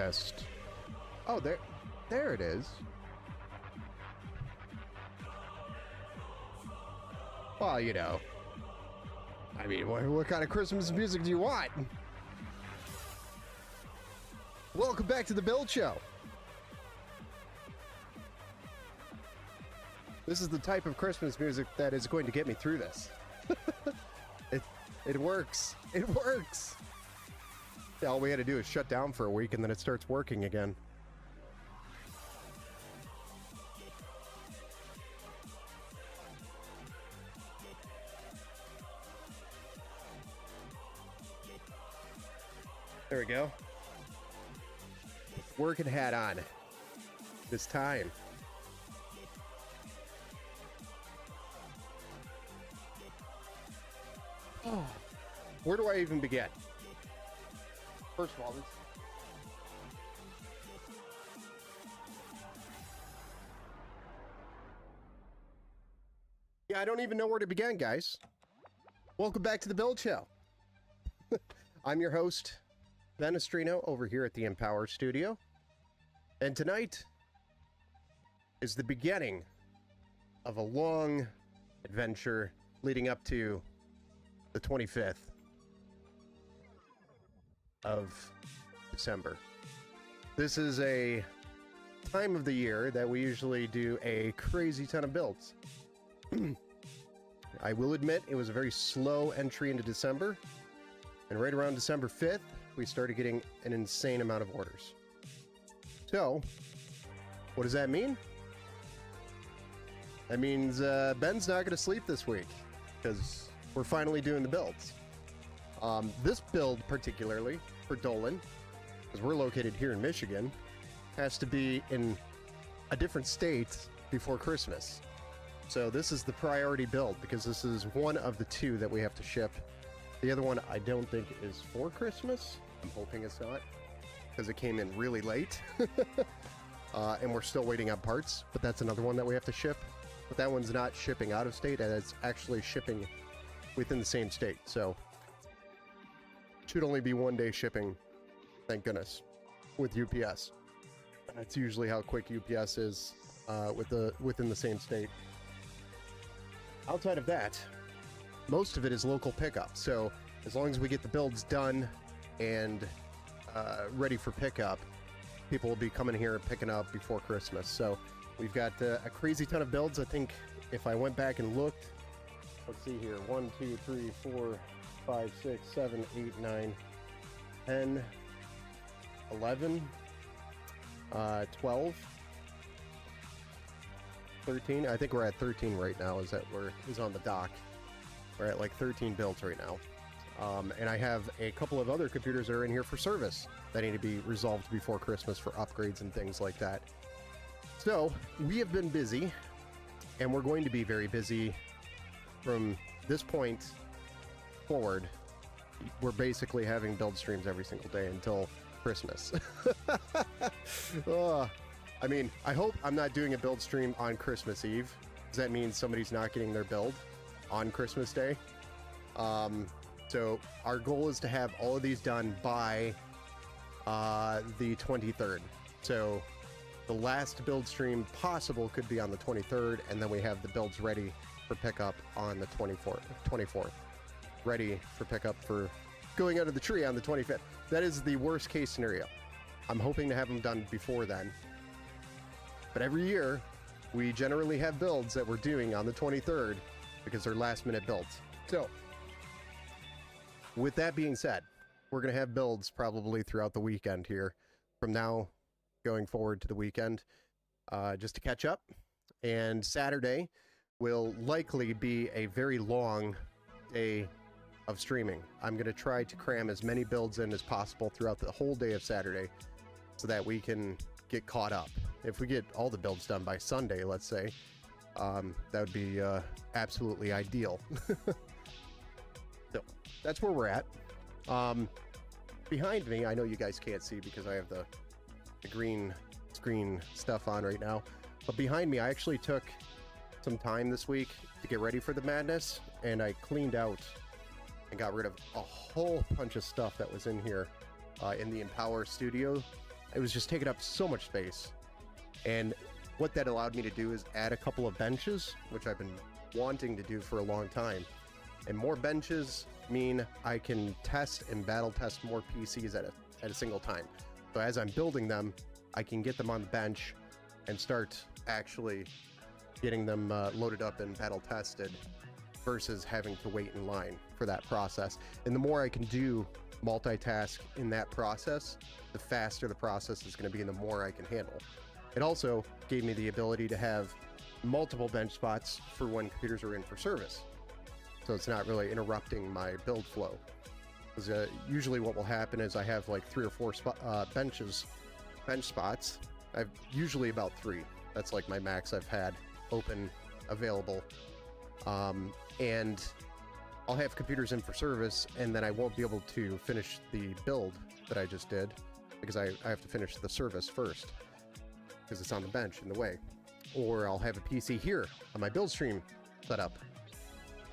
test. Oh, there it is. Well, you know, I mean, what kind of Christmas music do you want? Welcome back to the Build Show. This is the type of Christmas music that is going to get me through this. It works. It works. Yeah, all we had to do is shut down for a week and then it starts working again. There we go. Working hat on this time. Oh, where do I even begin? First of all, this. Yeah, I don't even know where to begin, guys. Welcome back to the Build Show. I'm your host, Ben Estrino, over here at the Empower Studio. And tonight is the beginning of a long adventure leading up to the 25th of December. This is a time of the year that we usually do a crazy ton of builds. I will admit it was a very slow entry into December, and right around December 5th, we started getting an insane amount of orders. So, what does that mean? That means Ben's not going to sleep this week, because we're finally doing the builds. This build particularly, for Dolan, because we're located here in Michigan, has to be in a different state before Christmas. So this is the priority build, because this is one of the two that we have to ship. The other one I don't think is for Christmas. I'm hoping it's not, because it came in really late. And we're still waiting on parts, but that's another one that we have to ship. But that one's not shipping out of state, and it's actually shipping within the same state. So should only be 1 day shipping, thank goodness, with UPS. That's usually how quick UPS is within the same state. Outside of that, most of it is local pickup. So as long as we get the builds done and ready for pickup, people will be coming here and picking up before Christmas. So we've got a crazy ton of builds. I think if I went back and looked, let's see here, 1, 2, 3, 4, 5, 6, 7, 8, 9, 10, 11, 12, 13. I think we're at 13 right now. Is on the dock. We're at like 13 builds right now. And I have a couple of other computers that are in here for service that need to be resolved before Christmas for upgrades and things like that. So we have been busy, and we're going to be very busy from this point forward. We're basically having build streams every single day until Christmas. I mean, I hope I'm not doing a build stream on Christmas Eve, because that means somebody's not getting their build on Christmas Day. So our goal is to have all of these done by the 23rd. So the last build stream possible could be on the 23rd, and then we have the builds ready for pickup on the 24th. Ready for pickup for going under the tree on the 25th. That is the worst case scenario. I'm hoping to have them done before then. But every year, we generally have builds that we're doing on the 23rd because they're last minute builds. So, with that being said, we're going to have builds probably throughout the weekend here from now going forward to the weekend, just to catch up. And Saturday will likely be a very long day of streaming. I'm going to try to cram as many builds in as possible throughout the whole day of Saturday so that we can get caught up. If we get all the builds done by Sunday, let's say, that would be absolutely ideal. So that's where we're at. Behind me, I know you guys can't see because I have the green screen stuff on right now, but behind me, I actually took some time this week to get ready for the madness, and I cleaned out and got rid of a whole bunch of stuff that was in here in the Empower Studio it was just taking up so much space. And what that allowed me to do is add a couple of benches, which I've been wanting to do for a long time. And more benches mean I can test and battle test more PCs at a single time. So as I'm building them, I can get them on the bench and start actually getting them loaded up and battle tested versus having to wait in line for that process. And the more I can do multitask in that process, the faster the process is going to be and the more I can handle. It also gave me the ability to have multiple bench spots for when computers are in for service. So it's not really interrupting my build flow. Because usually what will happen is I have like 3 or 4 bench spots. I've usually about 3. That's like my max I've had open, available. And I'll have computers in for service, and then I won't be able to finish the build that I just did because I have to finish the service first because it's on the bench in the way. Or I'll have a PC here on my build stream set up,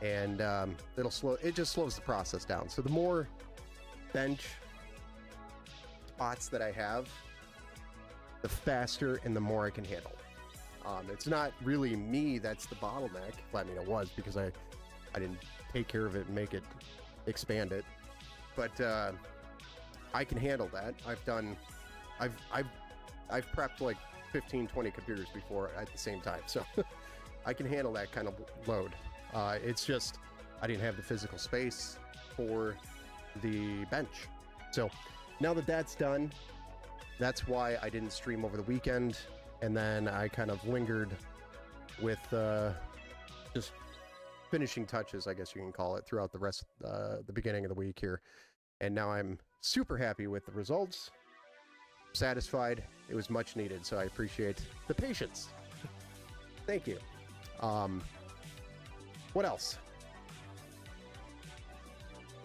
and it just slows the process down. So the more bench spots that I have, the faster and the more I can handle. It's not really me that's the bottleneck. Well, I mean, it was because I didn't take care of it and make it, expand it. But I can handle that. I've prepped like 15, 20 computers before at the same time, so I can handle that kind of load. It's just I didn't have the physical space for the bench. So now that that's done, that's why I didn't stream over the weekend, and then I kind of lingered with just finishing touches, I guess you can call it, throughout the rest the beginning of the week here. And now I'm super happy with the results, satisfied. It was much needed, so I appreciate the patience. Thank you. What else?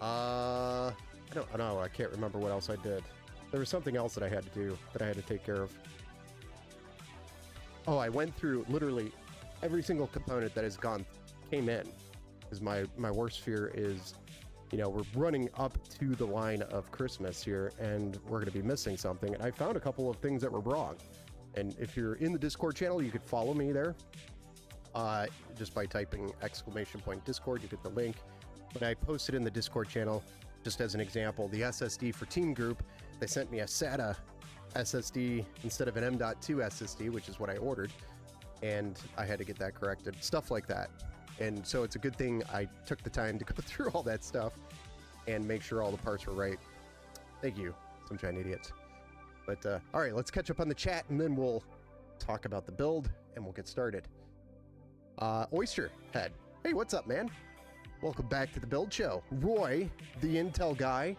I don't know. I can't remember what else I did. There was something else that I had to do, that I had to take care of. Oh, I went through literally every single component that came in. Because my worst fear is, you know, we're running up to the line of Christmas here, and we're going to be missing something. And I found a couple of things that were wrong. And if you're in the Discord channel, you could follow me there. Just by typing !Discord, you get the link. But I posted in the Discord channel, just as an example, the SSD for Team Group. They sent me a SATA SSD instead of an M.2 SSD, which is what I ordered, and I had to get that corrected. Stuff like that. And so it's a good thing I took the time to go through all that stuff and make sure all the parts were right. Thank you, Sunshine Idiots. But all right, let's catch up on the chat, and then we'll talk about the build, and we'll get started. Oyster Head, hey, what's up, man? Welcome back to the build show. Roy, the Intel guy,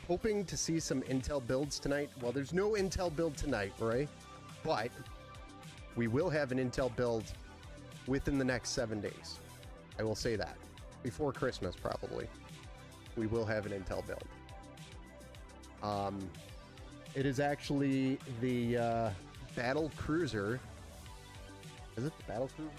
hoping to see some Intel builds tonight. Well, there's no Intel build tonight, Roy, but we will have an Intel build within the next 7 days. I will say that. Before Christmas, probably. We will have an Intel build. It is actually the Battle Cruiser. Is it the Battle Cruiser?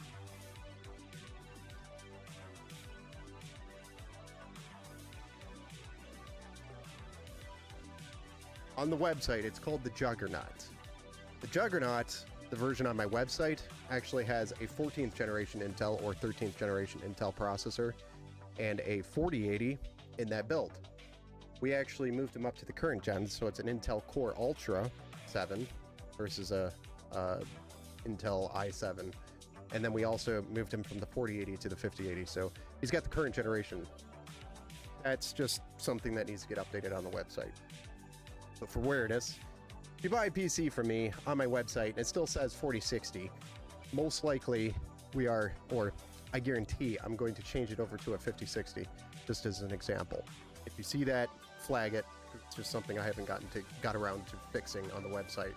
On the website, it's called the Juggernaut. The Juggernaut, the version on my website, actually has a 14th generation Intel or 13th generation Intel processor and a 4080 in that build. We actually moved them up to the current gen, so it's an Intel Core Ultra 7 versus a Intel i7. And then we also moved him from the 4080 to the 5080, so he's got the current generation. That's just something that needs to get updated on the website. But for awareness, if you buy a PC from me on my website and it still says 4060, most likely we are, or I guarantee I'm going to change it over to a 5060, just as an example. If you see that, flag it. It's just something I haven't got around to fixing on the website.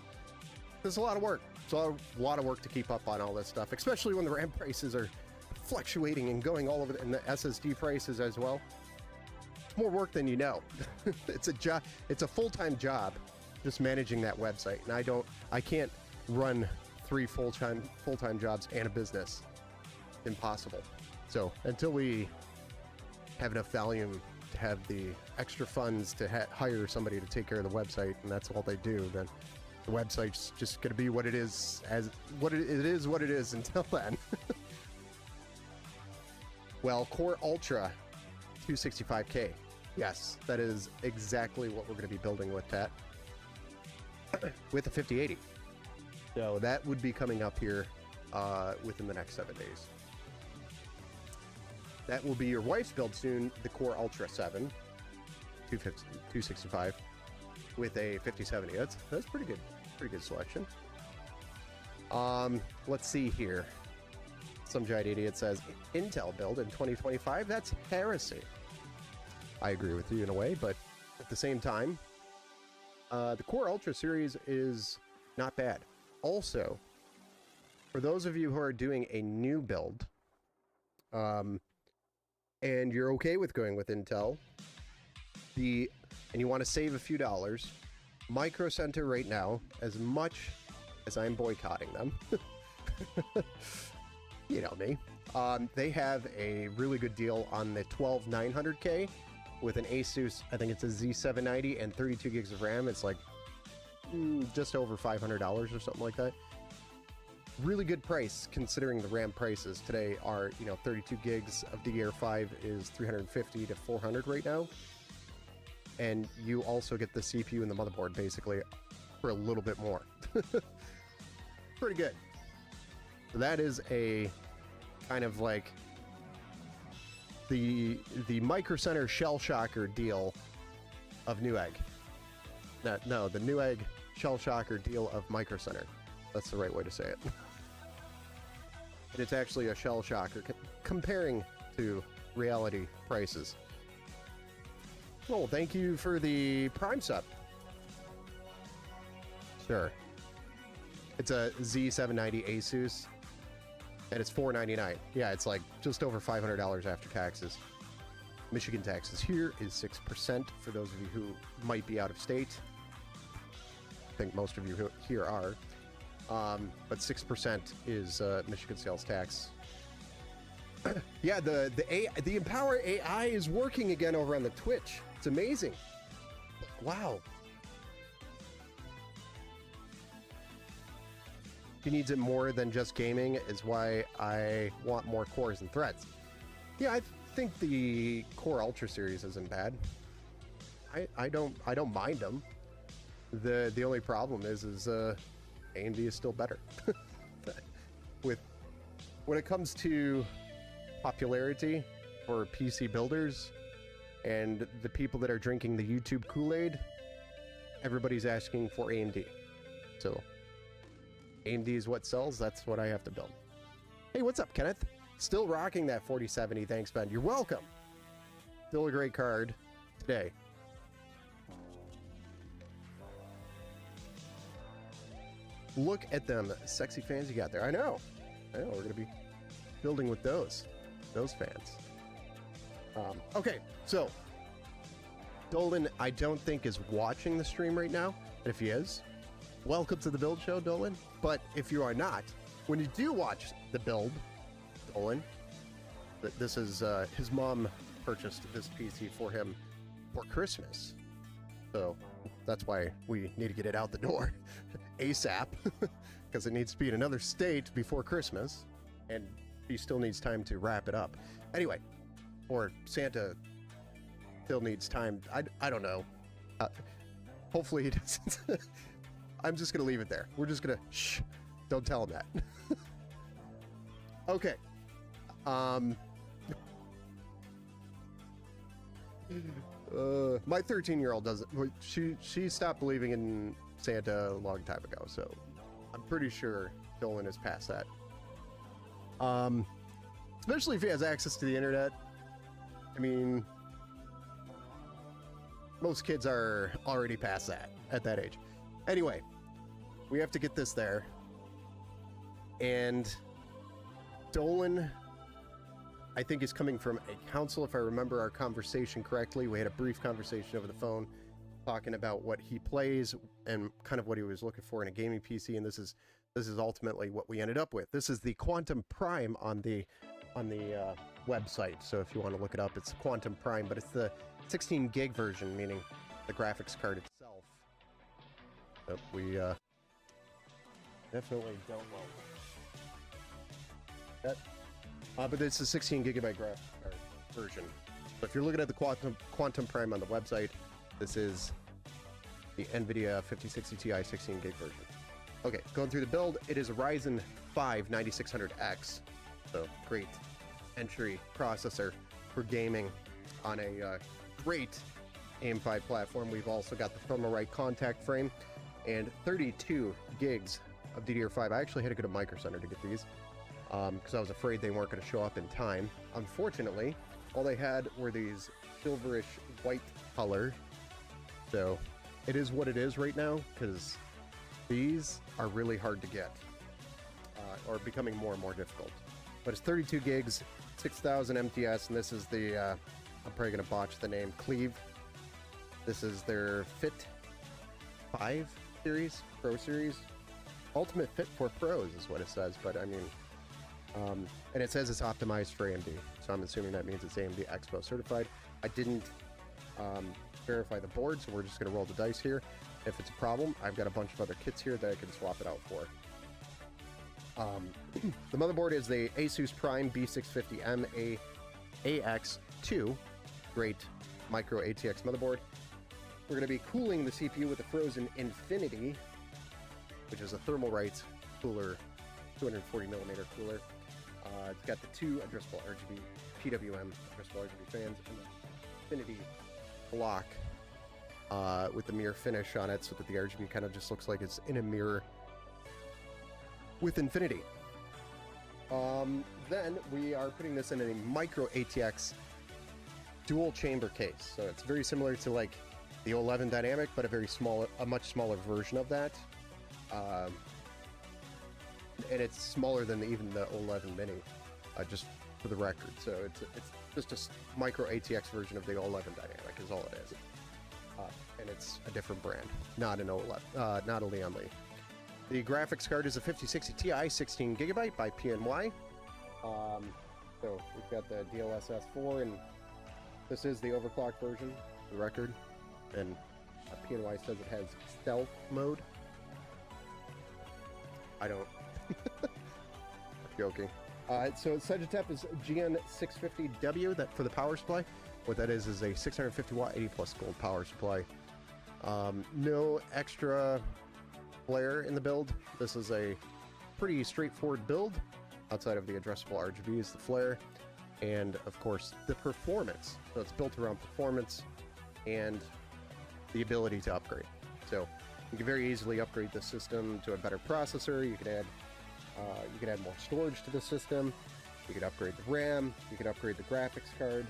There's a lot of work. It's a lot of work to keep up on all this stuff, especially when the RAM prices are fluctuating and going all over, and the SSD prices as well. It's more work than you know. It's a job. It's a full-time job, just managing that website. And I can't run 3 full-time jobs and a business. Impossible. So until we have enough volume have the extra funds to hire somebody to take care of the website, and that's all they do, then the website's just going to be what it is, what it is until then. Well, Core Ultra 265K. Yes, that is exactly what we're going to be building with that. With a 5080. So that would be coming up here within the next 7 days. That will be your wife's build soon, the Core Ultra 7 265 with a 5070. That's pretty good selection. Let's see here. Some giant idiot says Intel build in 2025. That's heresy. I agree with you in a way, but at the same time, the Core Ultra series is not bad. Also, for those of you who are doing a new build, and you're okay with going with Intel, and you want to save a few dollars, Micro Center right now, as much as I'm boycotting them, you know me, they have a really good deal on the 12900K with an Asus. I think it's a Z790 and 32 gigs of RAM. It's like just over $500 or something like that. Really good price considering the RAM prices today are, 32 gigs of DDR5 is $350 to $400 right now. And you also get the CPU and the motherboard basically for a little bit more. Pretty good. So that is a kind of like the Micro Center Shell Shocker deal of Newegg. No, the Newegg Shell Shocker deal of Micro Center. That's the right way to say it. And it's actually a shell shocker comparing to reality prices. Well, thank you for the Prime sub. Sure. It's a Z790 Asus, and it's $499. Yeah, it's like just over $500 after taxes. Michigan taxes here is 6% for those of you who might be out of state. I think most of you here are. But 6% is Michigan sales tax. Yeah, the Empower AI is working again over on the Twitch. It's amazing. Wow. He needs it more than just gaming is why I want more cores and threads. Yeah, I think the Core Ultra series isn't bad. I don't mind them. The only problem is AMD is still better. When it comes to popularity for PC builders and the people that are drinking the YouTube Kool-Aid, everybody's asking for AMD. So AMD is what sells. That's what I have to build. Hey, what's up, Kenneth? Still rocking that 4070. Thanks, Ben. You're welcome. Still a great card today. Look at them sexy fans you got there. I know we're gonna be building with those fans. Okay, so Dolan I don't think is watching the stream right now, and if he is, welcome to the build show, Dolan. But if you are not, when you do watch the build, Dolan, this is his mom purchased this PC for him for Christmas, so that's why we need to get it out the door ASAP, because it needs to be in another state before Christmas, and he still needs time to wrap it up. Anyway, or Santa still needs time. I don't know. Hopefully he doesn't. I'm just gonna leave it there. We're just gonna shh. Don't tell him that. Okay. My 13-year-old doesn't. She stopped believing in Santa a long time ago, so I'm pretty sure Dolan is past that. Especially if he has access to the internet. I mean, most kids are already past that at that age. Anyway, we have to get this there. And Dolan, I think, is coming from a council. If I remember our conversation correctly, we had a brief conversation over the phone talking about what he plays and kind of what he was looking for in a gaming PC, and this is ultimately what we ended up with. This is the Quantum Prime on the website. So if you want to look it up, it's Quantum Prime, but it's the 16 gig version, meaning the graphics card itself. But we definitely don't want that. But it's a 16 gigabyte graphics card version. So if you're looking at the Quantum Prime on the website, this is the NVIDIA 5060 Ti 16 gig version. Okay, going through the build, it is a Ryzen 5 9600X. So great entry processor for gaming on a great AM5 platform. We've also got the Thermalright contact frame and 32 gigs of DDR5. I actually had to go to Micro Center to get these because I was afraid they weren't going to show up in time. Unfortunately, all they had were these silverish white color. So it is what it is right now, because these are really hard to get, or becoming more and more difficult. But it's 32 gigs, 6000 MTS, and this is the, I'm probably going to botch the name, Cleve. This is their Fit 5 series, Pro series. Ultimate Fit for Pros is what it says, but I mean, and it says it's optimized for AMD, so I'm assuming that means it's AMD Expo certified. I didn't verify the board, so we're just going to roll the dice here. If it's a problem, I've got a bunch of other kits here that I can swap it out for. The motherboard is the Asus Prime B650M AX2, great micro ATX motherboard. We're going to be cooling the CPU with a Frozen Infinity, which is a Thermalright cooler, 240 millimeter cooler. It's got the two addressable RGB PWM addressable RGB fans and the Infinity block with the mirror finish on it, so that the RGB kind of just looks like it's in a mirror with Infinity. Then we are putting this in a micro ATX dual chamber case, so it's very similar to like the O11 Dynamic, but a much smaller version of that. And it's smaller than even the O11 Mini, just for the record. So it's just a micro ATX version of the O11 Dynamic is all it is. And it's a different brand, not an O11, not a Leon Lee. The graphics card is a 5060 Ti 16 gigabyte by PNY. So we've got the DLSS 4, and this is the overclocked version, for the record. And PNY says it has stealth mode. I don't. I'm joking. So Sagitech is GN650W that for the power supply. What that is a 650 watt 80 plus gold power supply. No extra flare in the build. This is a pretty straightforward build outside of the addressable RGBs, the flare, and of course the performance. So it's built around performance and the ability to upgrade. So you can very easily upgrade the system to a better processor. You can add more storage to the system. You could upgrade the RAM. You could upgrade the graphics card.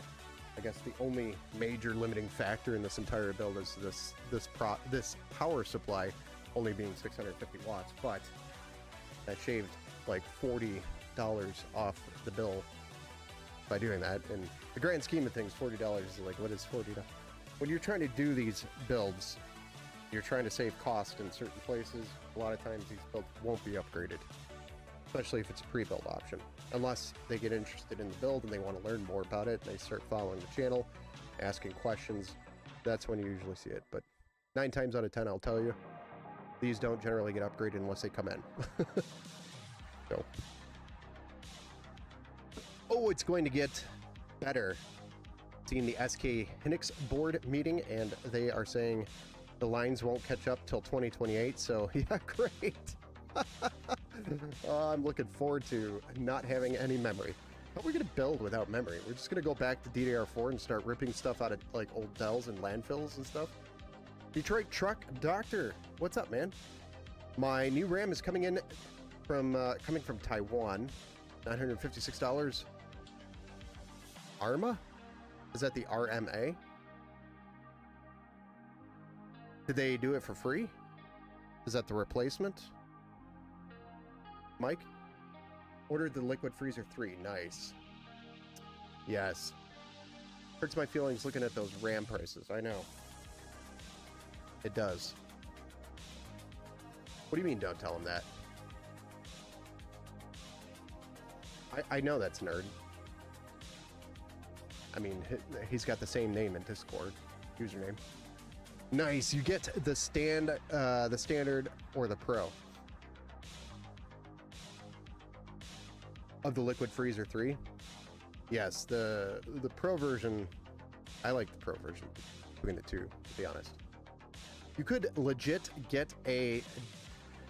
I guess the only major limiting factor in this entire build is this power supply only being 650 watts, but that shaved like $40 off the bill by doing that. In the grand scheme of things, $40 is like, what is $40? When you're trying to do these builds, you're trying to save cost in certain places. A lot of times these builds won't be upgraded, especially if it's a pre-build option, unless they get interested in the build and they want to learn more about it and they start following the channel, asking questions. That's when you usually see it. But 9 times out of 10, I'll tell you, these don't generally get upgraded unless they come in. So. Oh, it's going to get better. Seen the SK Hynix board meeting, and they are saying the lines won't catch up till 2028. So yeah, great. I'm looking forward to not having any memory. How are we going to build without memory? We're just going to go back to DDR4 and start ripping stuff out of like old Dells and landfills and stuff. Detroit Truck Doctor, what's up, man? My new RAM is coming in from Taiwan, $956. ARMA? Is that the RMA? Did they do it for free? Is that the replacement? Mike? Ordered the Liquid Freezer 3. Nice. Yes. Hurts my feelings looking at those RAM prices. I know. It does. What do you mean don't tell him that? I know that's nerd. I mean, he's got the same name in Discord username. Nice. You get the standard or the pro of the Liquid Freezer 3. Yes, the pro version. I like the pro version between the two, to be honest. You could legit get a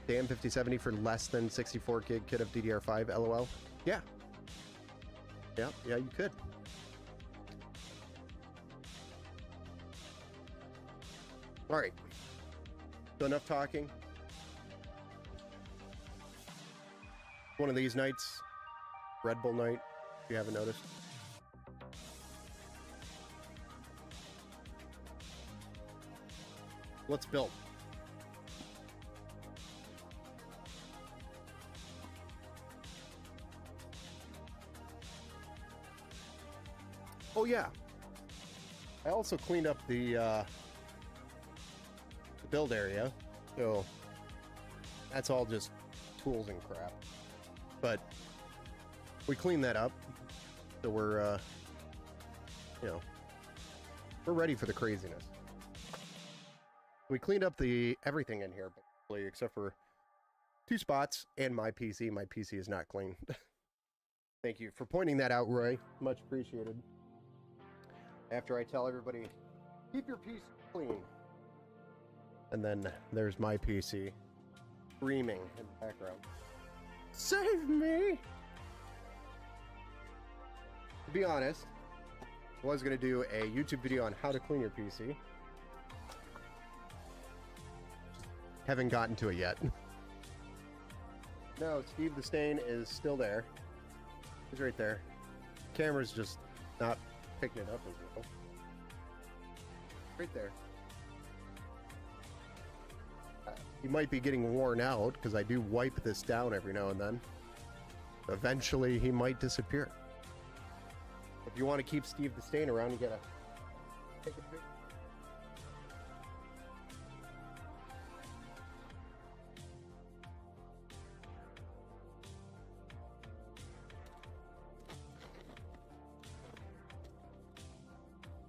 damn 5070 for less than 64 gig kit of DDR5, LOL. Yeah. Yeah, you could. All right. So enough talking. One of these nights, Red Bull night, if you haven't noticed. Let's build. Oh yeah. I also cleaned up the build area, so that's all just tools and crap. But we cleaned that up, so we're we're ready for the craziness. We cleaned up everything in here, basically, except for 2 spots and my PC. My PC is not clean. Thank you for pointing that out, Roy. Much appreciated. After I tell everybody, keep your PC clean. And then there's my PC screaming in the background. Save me! To be honest, I was going to do a YouTube video on how to clean your PC. Haven't gotten to it yet. No, Steve the Stain is still there. He's right there. Camera's just not picking it up as well. Right there. He might be getting worn out because I do wipe this down every now and then. Eventually, he might disappear. If you want to keep Steve the Stain around, you gotta take a picture.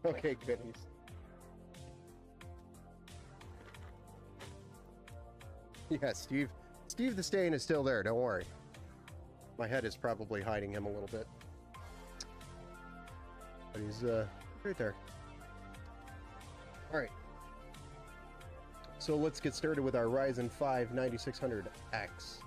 Okay, goodies. Yeah, Steve the Stain is still there, don't worry. My head is probably hiding him a little bit. But he's right there. Alright. So let's get started with our Ryzen 5 9600X.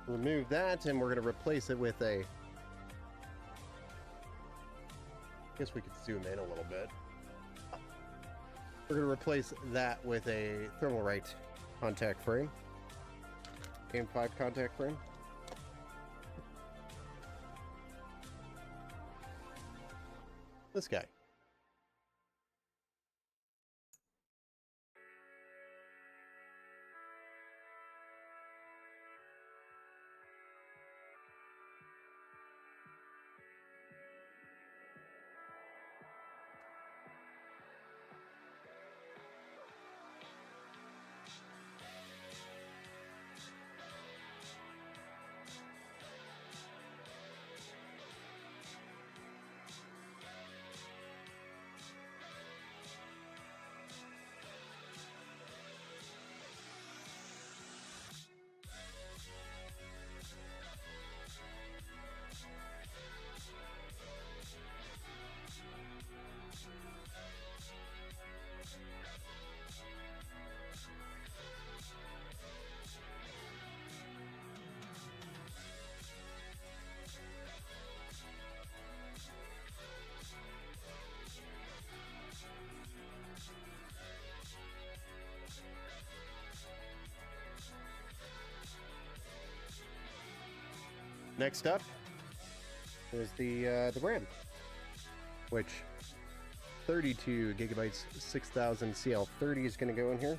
Remove that, and we're going to replace it with a... I guess we could zoom in a little bit. We're going to replace that with a Thermalright contact frame. Game 5 contact frame. This guy. Next up is the RAM, which 32 gigabytes, 6000 CL30 is going to go in here.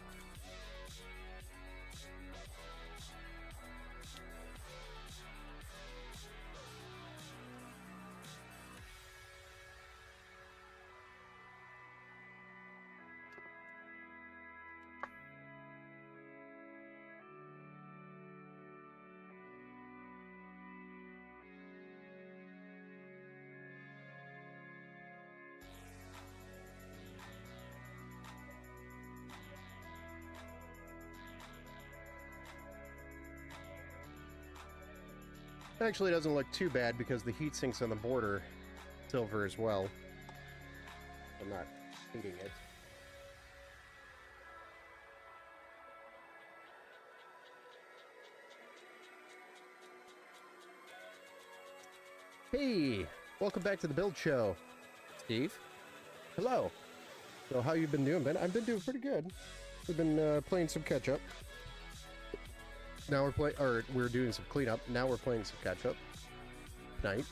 Actually, it doesn't look too bad because the heat sinks on the border silver as well. I'm not heating it. Hey, welcome back to the Build Show, Steve. Hello. So how you been doing, Ben? I've been doing pretty good. We've been playing some catch up. Now we're doing some cleanup. Now we're playing some catch up. Night.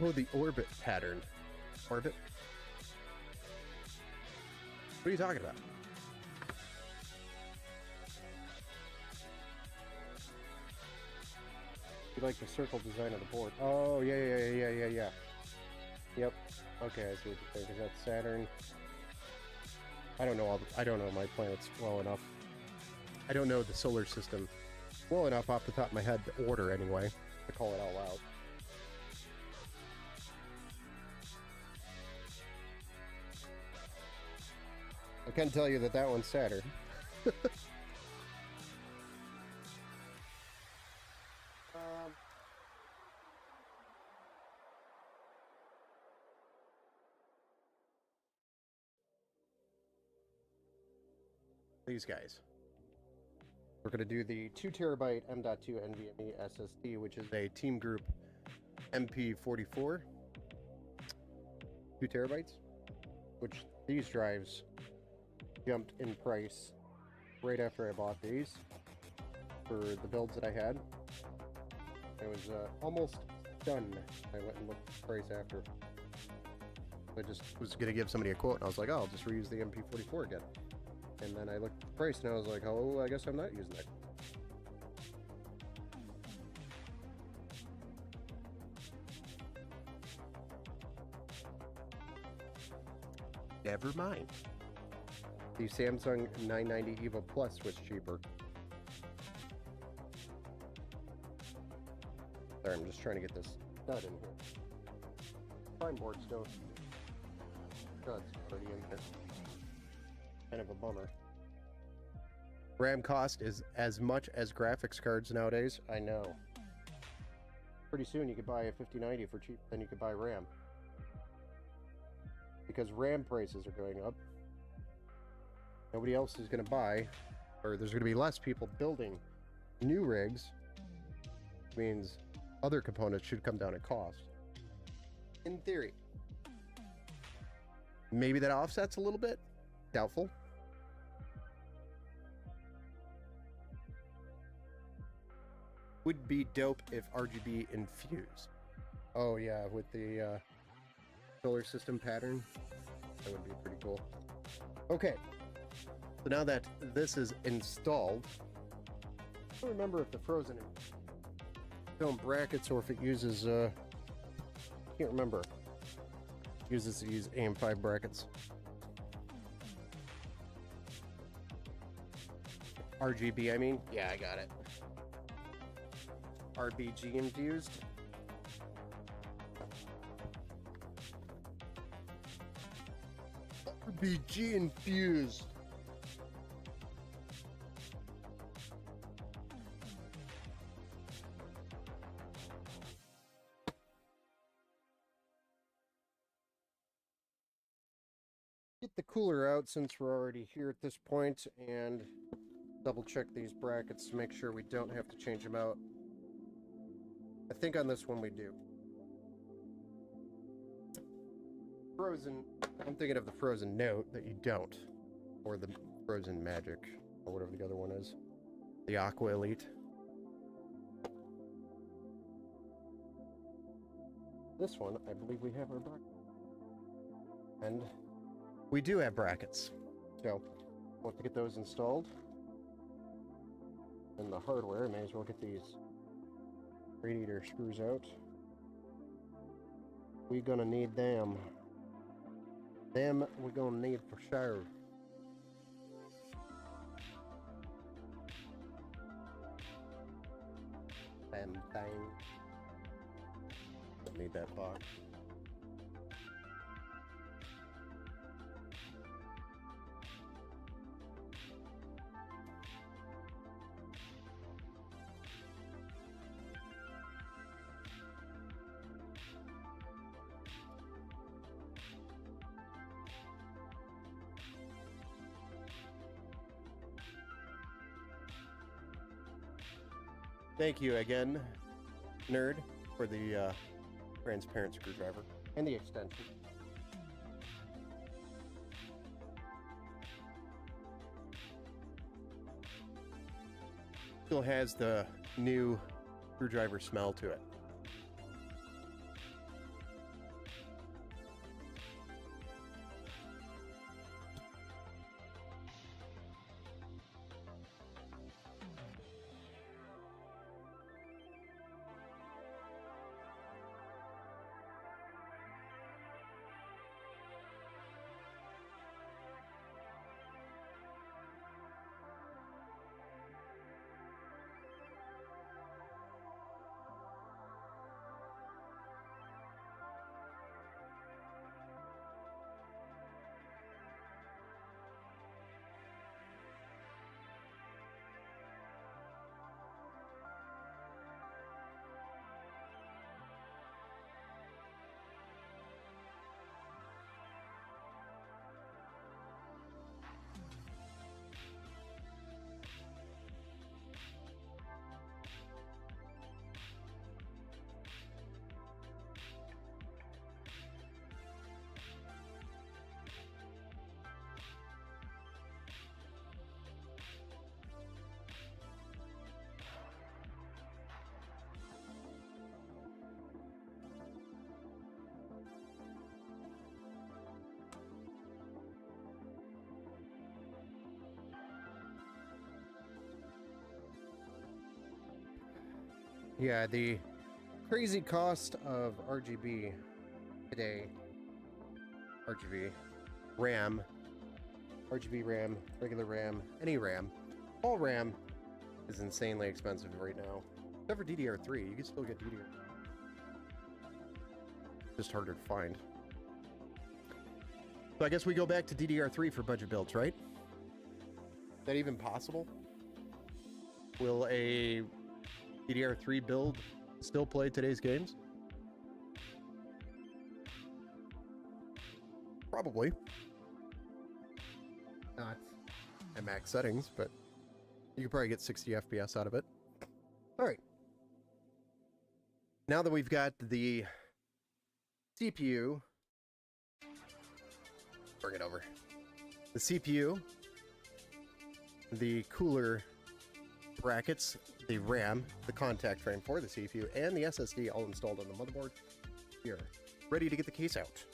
Oh, the orbit pattern. Orbit? What are you talking about? You like the circle design of the board? Oh, yeah. Yep. Okay, I see what you're saying. Is that Saturn? I don't know my planets well enough. I don't know the solar system well enough off the top of my head to order anyway, to call it all out. I can tell you that one's Saturn. These guys. We're going to do the 2 terabyte M.2 NVMe SSD, which is a Team Group MP44. 2 terabytes, which these drives jumped in price right after I bought these for the builds that I had. I was almost done. I went and looked at the price after. I just was going to give somebody a quote, and I was like, oh, I'll just reuse the MP44 again. And then I looked at the price and I was like, oh, I guess I'm not using that. Never mind. The Samsung 990 EVO Plus was cheaper. Sorry, I'm just trying to get this nut in here. Prime board still. Nut's already in there. Kind of a bummer. RAM cost is as much as graphics cards nowadays. I know. Pretty soon you could buy a 5090 for cheaper than you could buy RAM. Because RAM prices are going up. Nobody else is going to buy, or there's going to be less people building new rigs. Which means other components should come down in cost. In theory. Maybe that offsets a little bit. Doubtful. Would be dope if RGB infused. Oh yeah, with the solar system pattern. That would be pretty cool. Okay. So now that this is installed, I don't remember if the frozen film brackets or if it uses can't remember. It uses these AM5 brackets. RGB, I mean? Yeah, I got it. RBG infused. RBG infused. Get the cooler out since we're already here at this point and double check these brackets to make sure we don't have to change them out. I think on this one we do. Frozen, I'm thinking of the Frozen Note that you don't. Or the Frozen Magic, or whatever the other one is. The Aqua Elite. This one, I believe we have our bracket. And we do have brackets. So, we'll have to get those installed. And the hardware, may as well get these radiator screws out. We're gonna need them. Them we're gonna need for sure. Bam bang. Don't need that box. Thank you again, Nerd, for the transparent screwdriver and the extension. Still has the new screwdriver smell to it. Yeah, the crazy cost of RGB today, RGB RAM, RGB RAM, regular RAM, any RAM, all RAM is insanely expensive right now. Except for DDR3, you can still get DDR3. Just harder to find. So I guess we go back to DDR3 for budget builds, right? Is that even possible? Will a DDR3 build still play today's games? Probably. Not at max settings, but you could probably get 60 FPS out of it. All right. Now that we've got the CPU, bring it over. The CPU, the cooler brackets, the RAM, the contact frame for the CPU, and the SSD all installed on the motherboard. Here, ready to get the case out.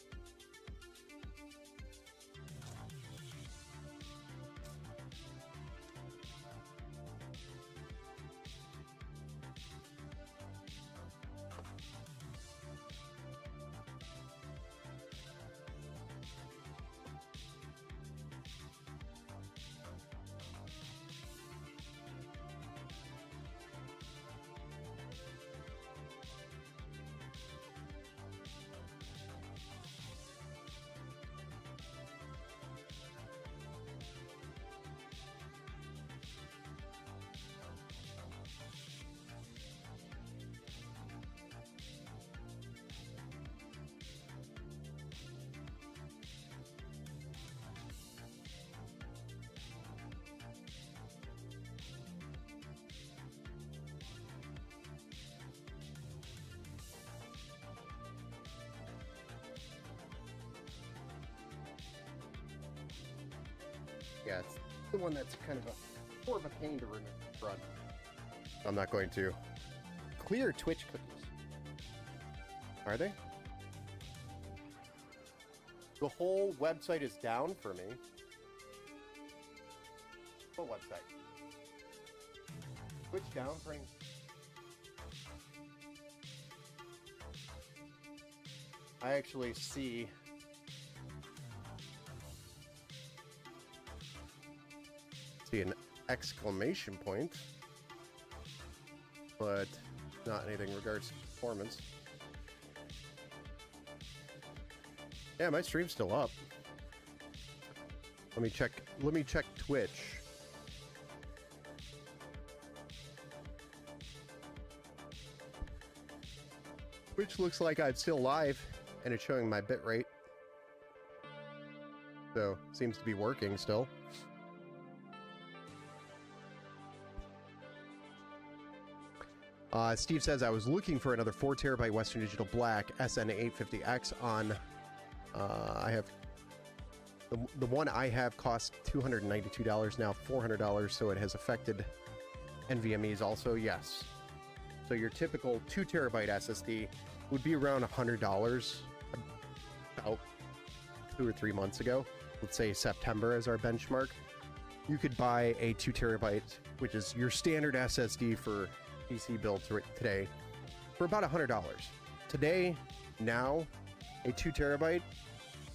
Yeah, it's the one that's kind of more of a pain to run. I'm not going to clear Twitch cookies. Are they? The whole website is down for me. What website? Switch down for any... I actually see an exclamation point, but not anything in regards to performance. Yeah, my stream's still up. Let me check Twitch. Twitch looks like I'm still live, and it's showing my bit rate. So, seems to be working still. Steve says, I was looking for another 4TB Western Digital Black SN850X on... I have... The one I have costs $292, now $400, so it has affected NVMEs also, yes. So your typical 2TB SSD would be around $100 about 2 or 3 months ago. Let's say September as our benchmark. You could buy a 2TB, which is your standard SSD for PC builds today, for about $100. Today, now, a 2TB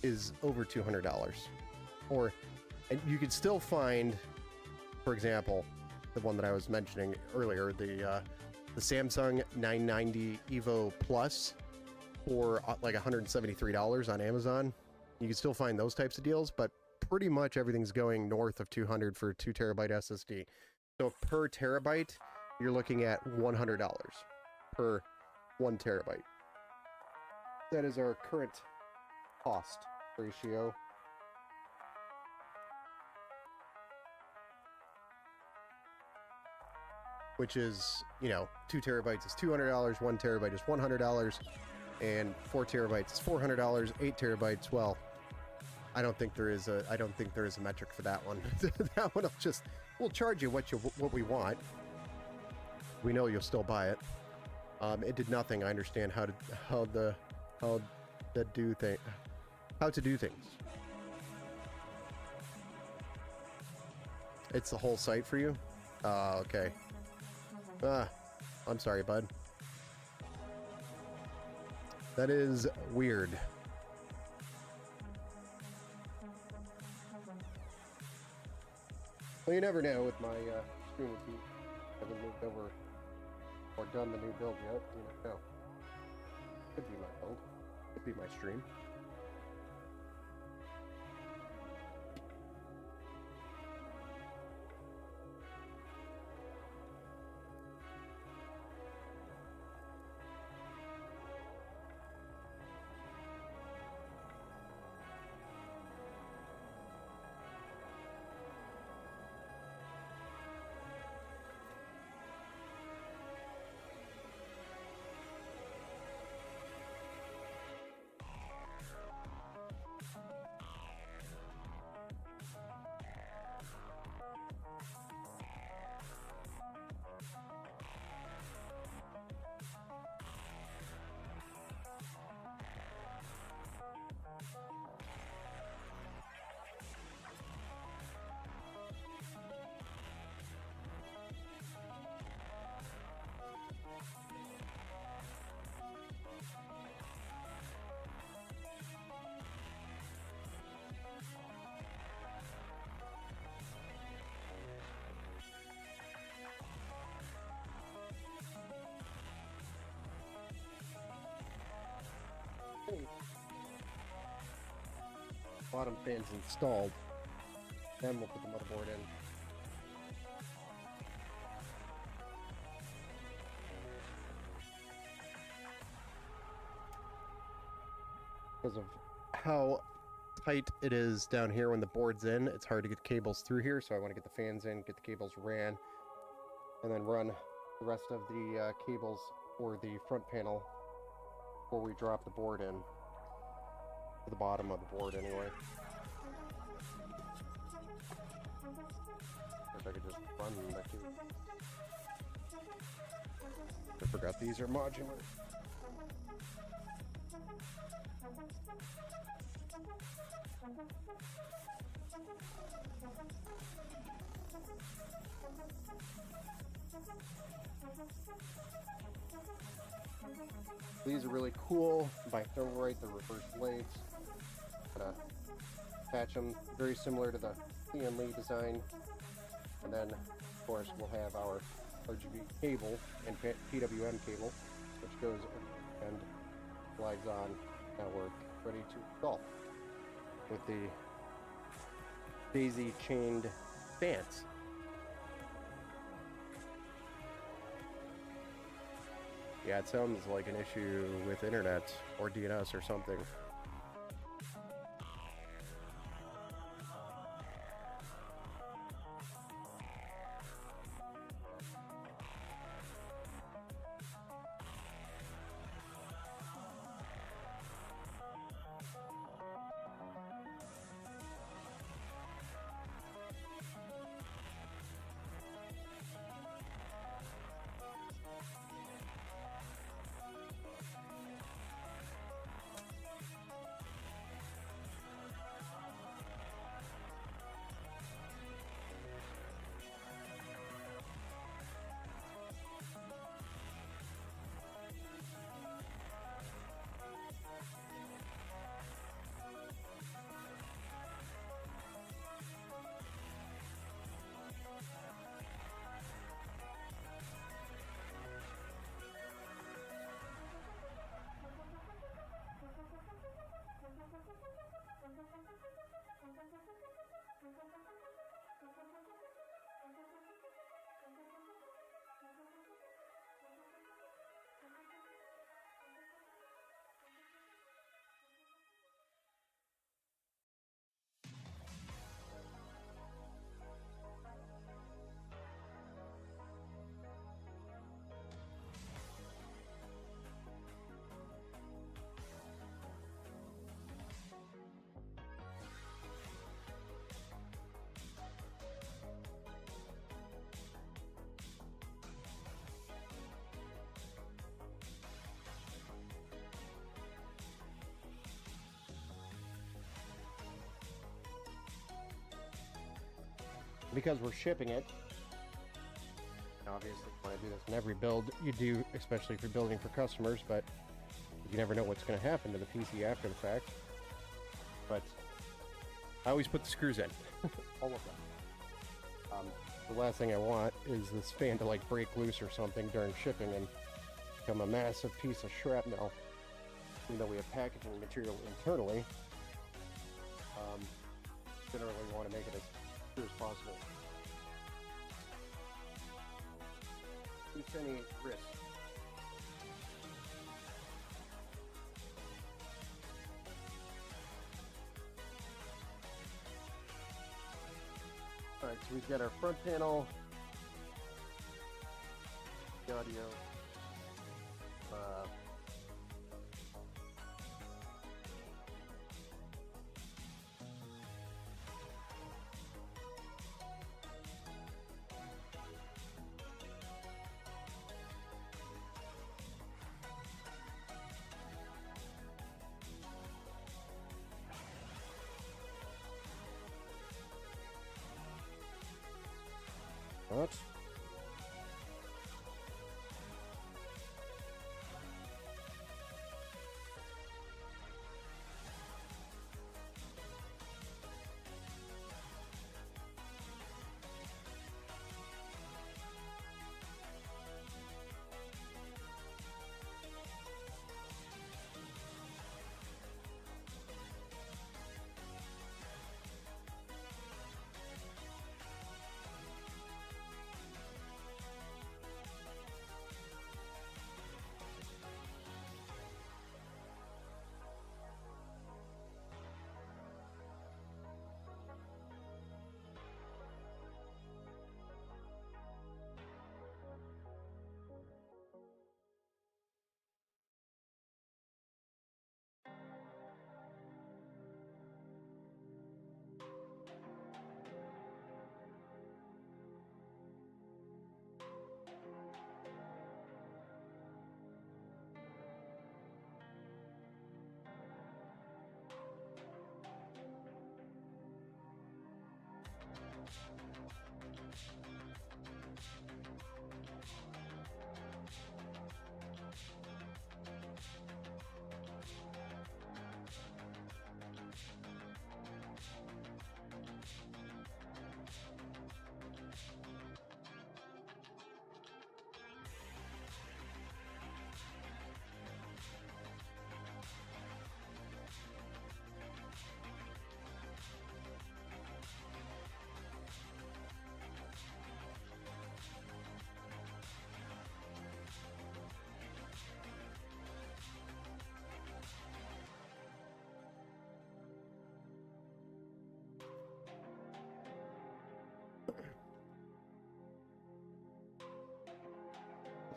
is over $200. And you could still find, for example, the one that I was mentioning earlier, the Samsung 990 Evo Plus for like $173 on Amazon. You can still find those types of deals, but pretty much everything's going north of $200 for a 2TB SSD. So per terabyte, you're looking at $100 per 1 terabyte. That is our current cost ratio. Which is, 2 terabytes is $200, 1 terabyte is $100, and 4 terabytes is $400, 8 terabytes, well, I don't think there is a metric for that one. That one we'll charge you what we want. We know you'll still buy it. It did nothing. I understand how to do things. It's the whole site for you? Okay. I'm sorry, bud. That is weird. Well, you never know with my stream if you haven't moved over or done the new build yet. You never know. Could be my build. Could be my stream. Bottom fan's installed. Then we'll put the motherboard in. Because of how tight it is down here when the board's in, it's hard to get the cables through here, so I want to get the fans in, get the cables ran, and then run the rest of the cables for the front panel before we drop the board in. To the bottom of the board anyway. If I could just run that too. I forgot these are modular. These are really cool. By Thermalright, the reverse blades. Gonna patch them very similar to the Lian Li design. And then, of course, we'll have our RGB cable and PWM cable, which goes and slides on. Now we're ready to install with the daisy chained fans. Yeah, it sounds like an issue with internet or DNS or something. Because we're shipping it, obviously when I do this in every build, you do, especially if you're building for customers, but you never know what's going to happen to the PC after the fact. But I always put the screws in, all of them. The last thing I want is this fan to like break loose or something during shipping and become a massive piece of shrapnel. Even though we have packaging material internally, generally want to make it as as possible. Keeps any risk. Alright, so we've got our front panel, the audio, what?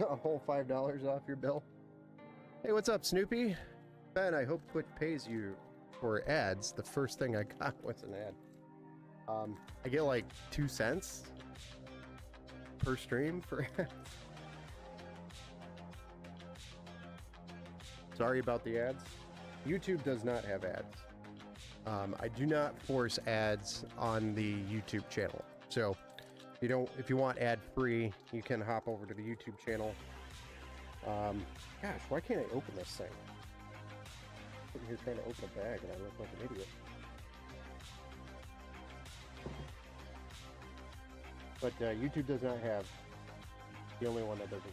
A whole $5 off your bill. Hey, what's up, Snoopy? Ben, I hope Twitch pays you for ads. The first thing I got was an ad. I get like 2 cents per stream for ads. Sorry about the ads. YouTube does not have ads. I do not force ads on the YouTube channel. So if you want ad free, you can hop over to the YouTube channel. Gosh, why can't I open this thing? I'm sitting here trying to open a bag and I look like an idiot. But YouTube does not have, the only one that doesn't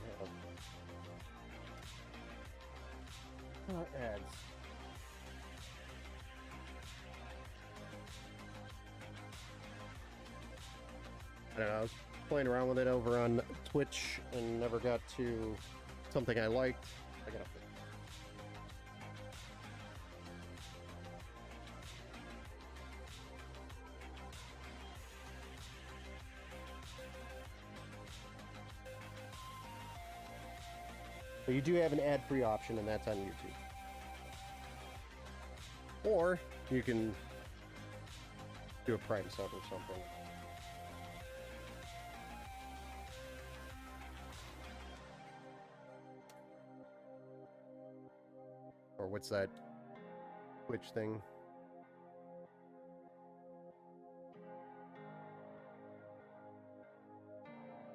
have ads. I don't know, I was playing around with it over on Twitch and never got to something I liked. I gotta fix it. But you do have an ad-free option, and that's on YouTube. Or you can do a Prime sub or something. Or what's that Twitch thing?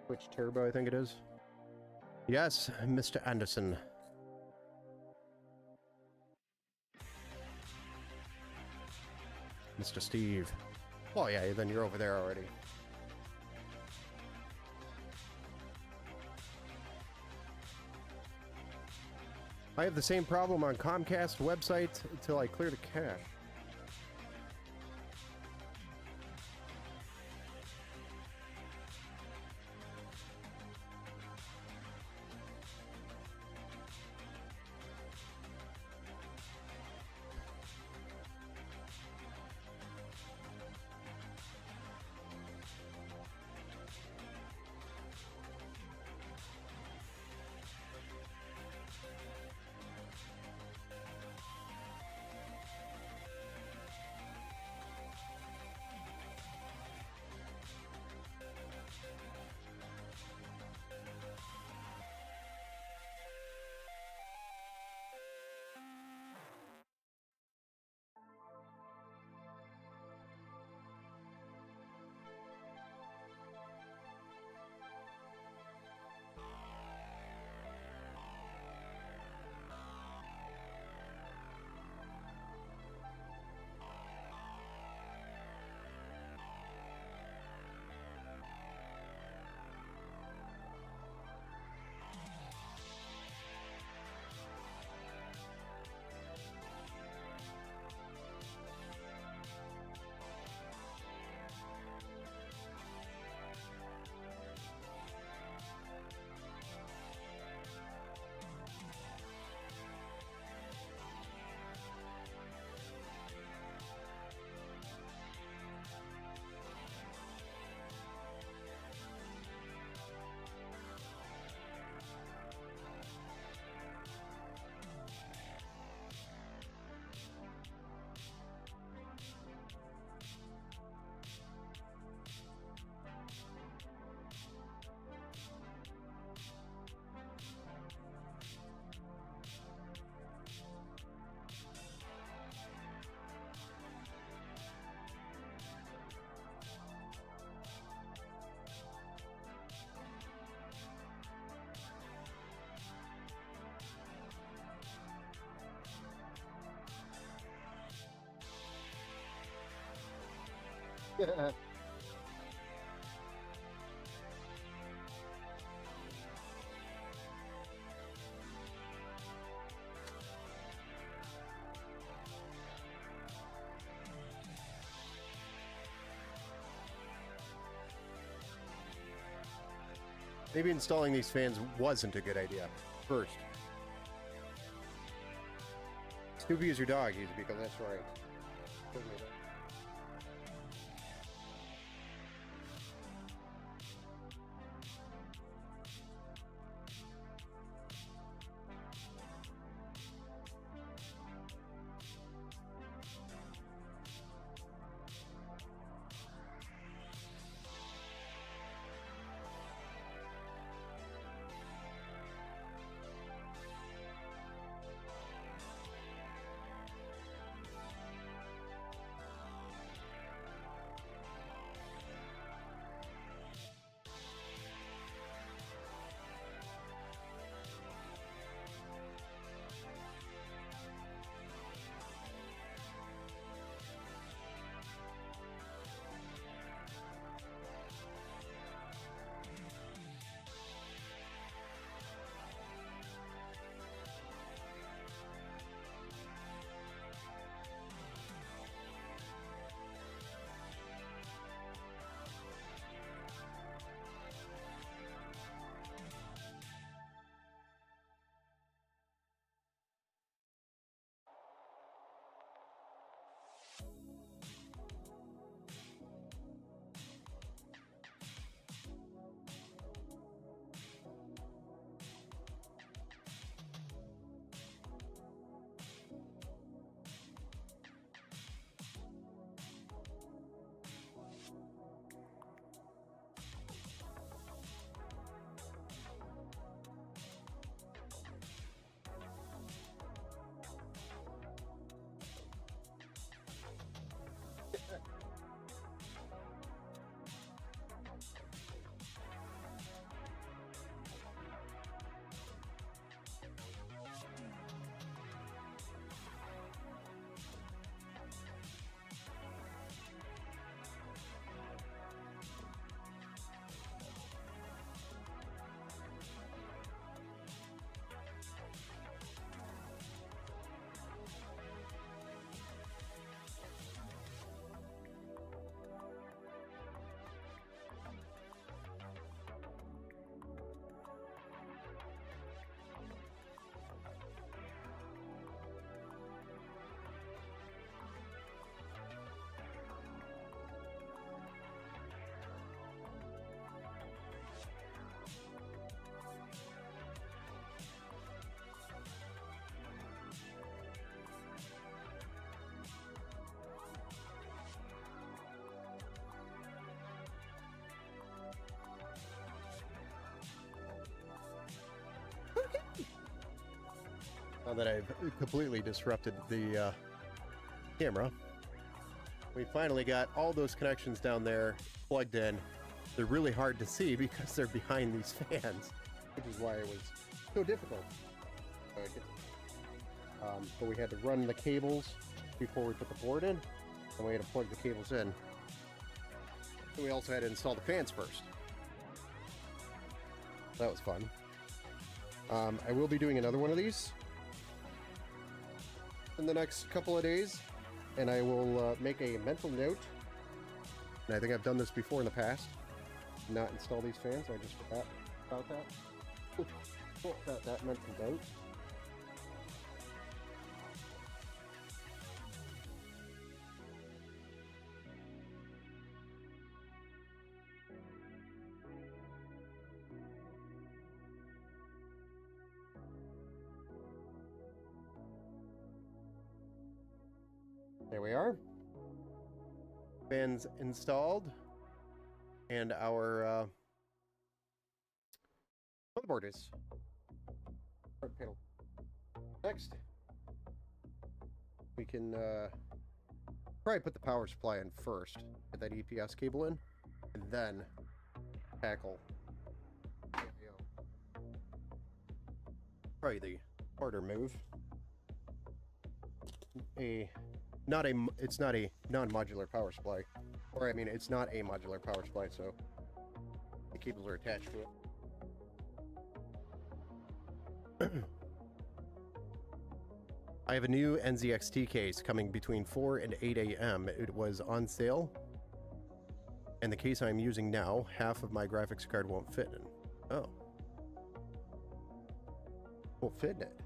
Twitch Turbo, I think it is. Yes, Mr. Anderson. Mr. Steve. Oh yeah, then you're over there already. I have the same problem on Comcast website until I clear the cache. Maybe installing these fans wasn't a good idea. First. Snoopy is your dog, because that's right. Now that I've completely disrupted the camera, we finally got all those connections down there plugged in. They're really hard to see because they're behind these fans, which is why it was so difficult. But we had to run the cables before we put the board in, and we had to plug the cables in. And we also had to install the fans first. That was fun. I will be doing another one of these in the next couple of days, and I will make a mental note. And I think I've done this before in the past. Not install these fans. I just forgot about that. Got that mental note. There we are. Fans installed. And our motherboard is front panel. Next, we can probably put the power supply in first, get that EPS cable in, and then tackle probably the harder move. It's not a non-modular power supply. Or, I mean, it's not a modular power supply, so the cables are attached to it. I have a new NZXT case coming between 4 and 8 a.m. It was on sale, and the case I'm using now, half of my graphics card won't fit in. Oh. Won't fit in it.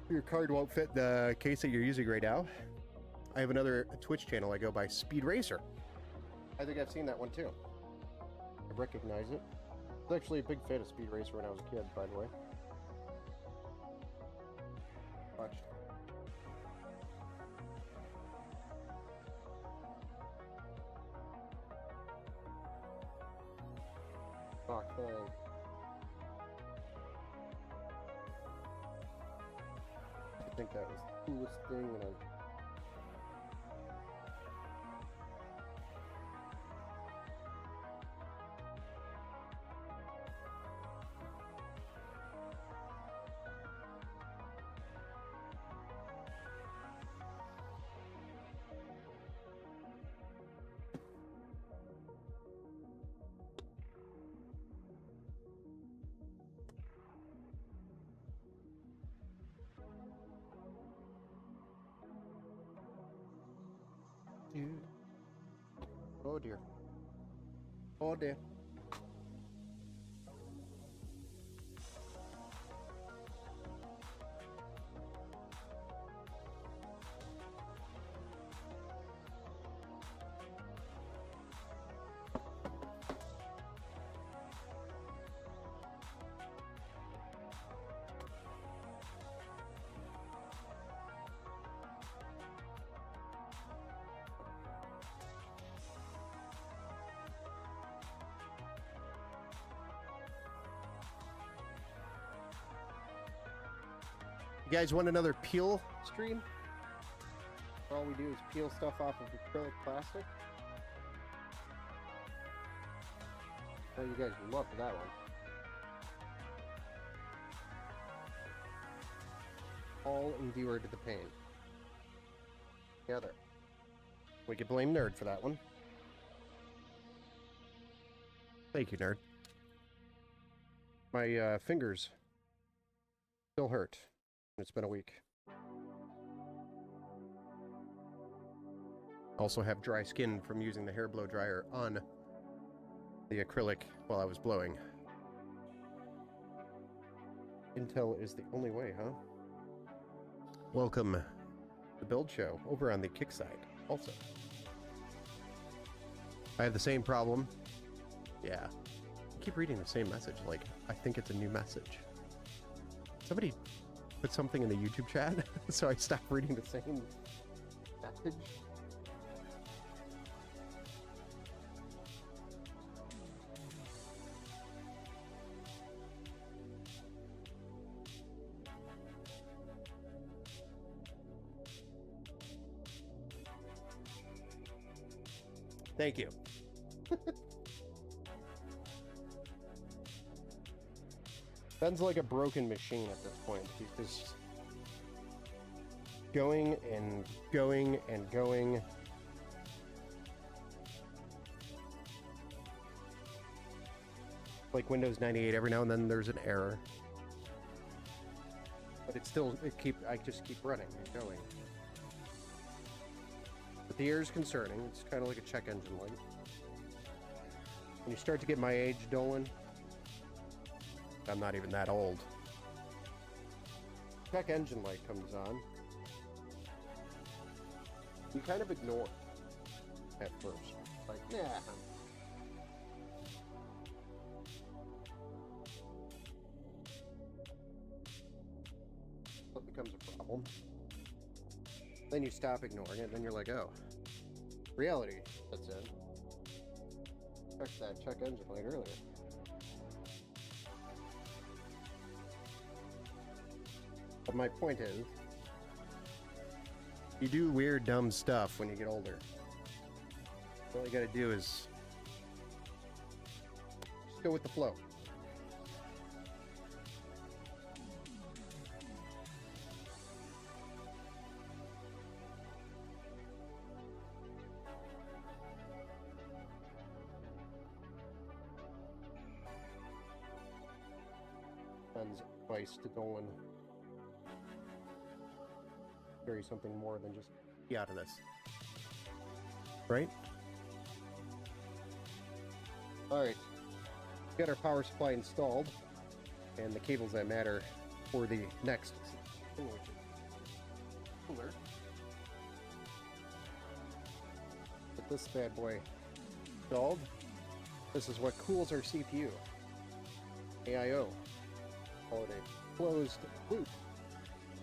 Your card won't fit the case that you're using right now. I have another Twitch channel I go by Speed Racer. I think I've seen that one too. I recognize it. I was actually a big fan of Speed Racer when I was a kid, by the way. Watched. Fuck thing. I think that was the coolest thing when I was... Oh dear. Oh dear. You guys want another peel stream? All we do is peel stuff off of acrylic plastic. Oh, you guys love that one. All endured the pain. Together. We could blame Nerd for that one. Thank you, Nerd. My fingers still hurt. It's been a week. Also have dry skin from using the hair blow dryer on the acrylic while I was blowing. Intel is the only way, huh? Welcome to the Build Show over on the Kick side also. I have the same problem. Yeah. I keep reading the same message, like I think it's a new message. Somebody put something in the YouTube chat, so I stopped reading the same message. Thank you. Ben's like a broken machine at this point. He's just going and going and going. Like Windows 98, every now and then there's an error. But it's still, I just keep running and going. But the error is concerning. It's kind of like a check engine light. When you start to get my age, Dolan, I'm not even that old. Check engine light comes on. You kind of ignore it at first. Like, nah. What becomes a problem? Then you stop ignoring it, then you're like, oh, reality sets in. Check that check engine light earlier. But my point is, you do weird, dumb stuff when you get older. All you gotta do is just go with the flow. Ben's advice to Dolan: carry something more than just be out of this. Right? Alright. We got our power supply installed, and the cables that matter for the next cooler. Get this bad boy installed. This is what cools our CPU. AIO. Call it a closed loop.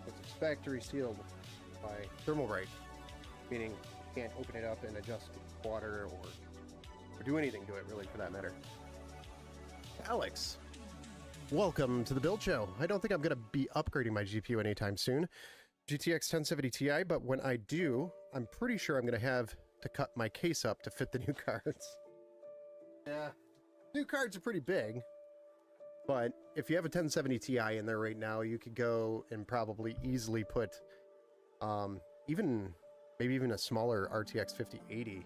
It's factory sealed by Thermalbright, meaning you can't open it up and adjust water or do anything to it, really, for that matter. Alex, welcome to the Build Show. I don't think I'm going to be upgrading my GPU anytime soon. GTX 1070 Ti, but when I do, I'm pretty sure I'm going to have to cut my case up to fit the new cards. Yeah, new cards are pretty big, but if you have a 1070 Ti in there right now, you could go and probably easily put maybe even a smaller RTX 5080.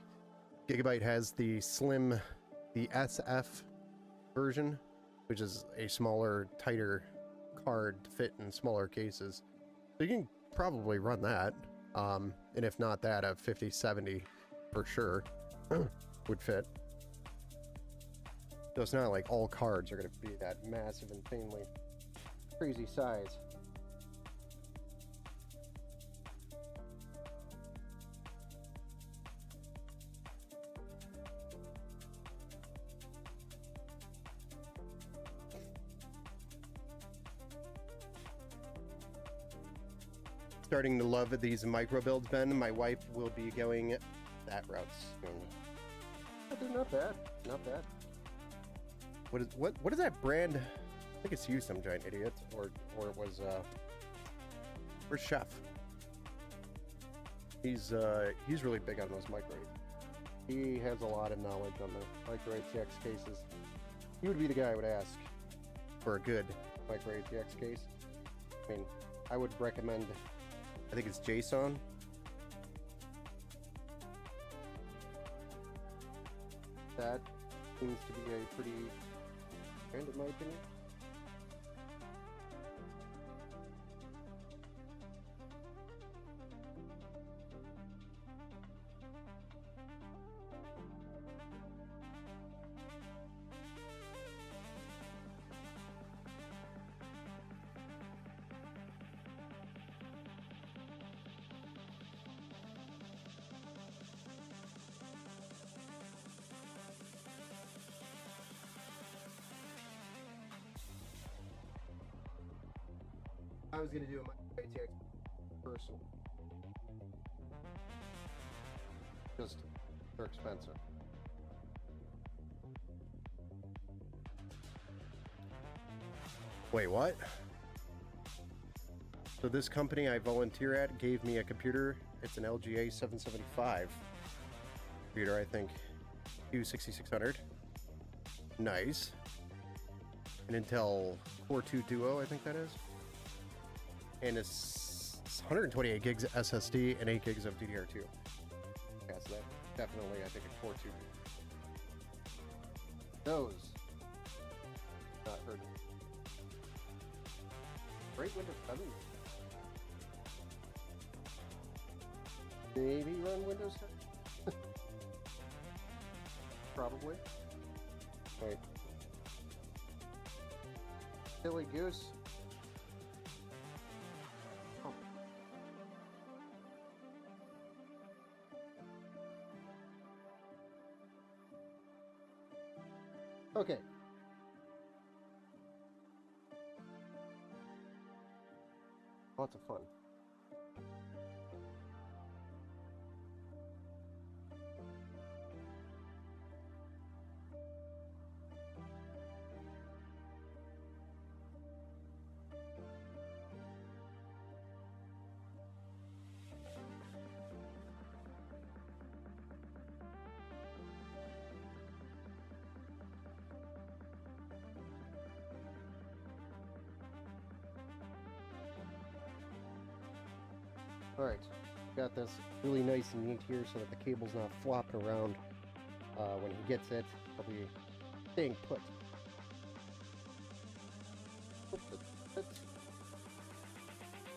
Gigabyte has the slim, the SF version, which is a smaller, tighter card to fit in smaller cases. So you can probably run that, and if not that, a 5070 for sure would fit. So it's not like all cards are going to be that massive, insanely crazy size. Starting to love these micro builds, Ben. My wife will be going that route soon. But they're not bad. Not bad. What is that brand? I think it's you, some giant idiot, or it was where's Chef? He's really big on those micro. He has a lot of knowledge on the micro ATX cases. He would be the guy I would ask for a good micro ATX case. I mean, I would recommend, I think it's JSON. That seems to be a pretty trend in my opinion. I was gonna do a ATX personal. Just they're expensive. Wait, what? So this company I volunteer at gave me a computer. It's an LGA 775 computer, I think. 6600. Nice. An Intel Core 2 Duo, I think that is. And it's 128 gigs SSD and 8 gigs of DDR2. Yeah, so that definitely, I think, a Core 2. Those. Not heard. Great Windows 7. Maybe run Windows 10? Probably. Wait. Silly goose. Oh. Okay. Lots of fun. Alright, got this really nice and neat here so that the cable's not flopping around when he gets it. I'll be staying put.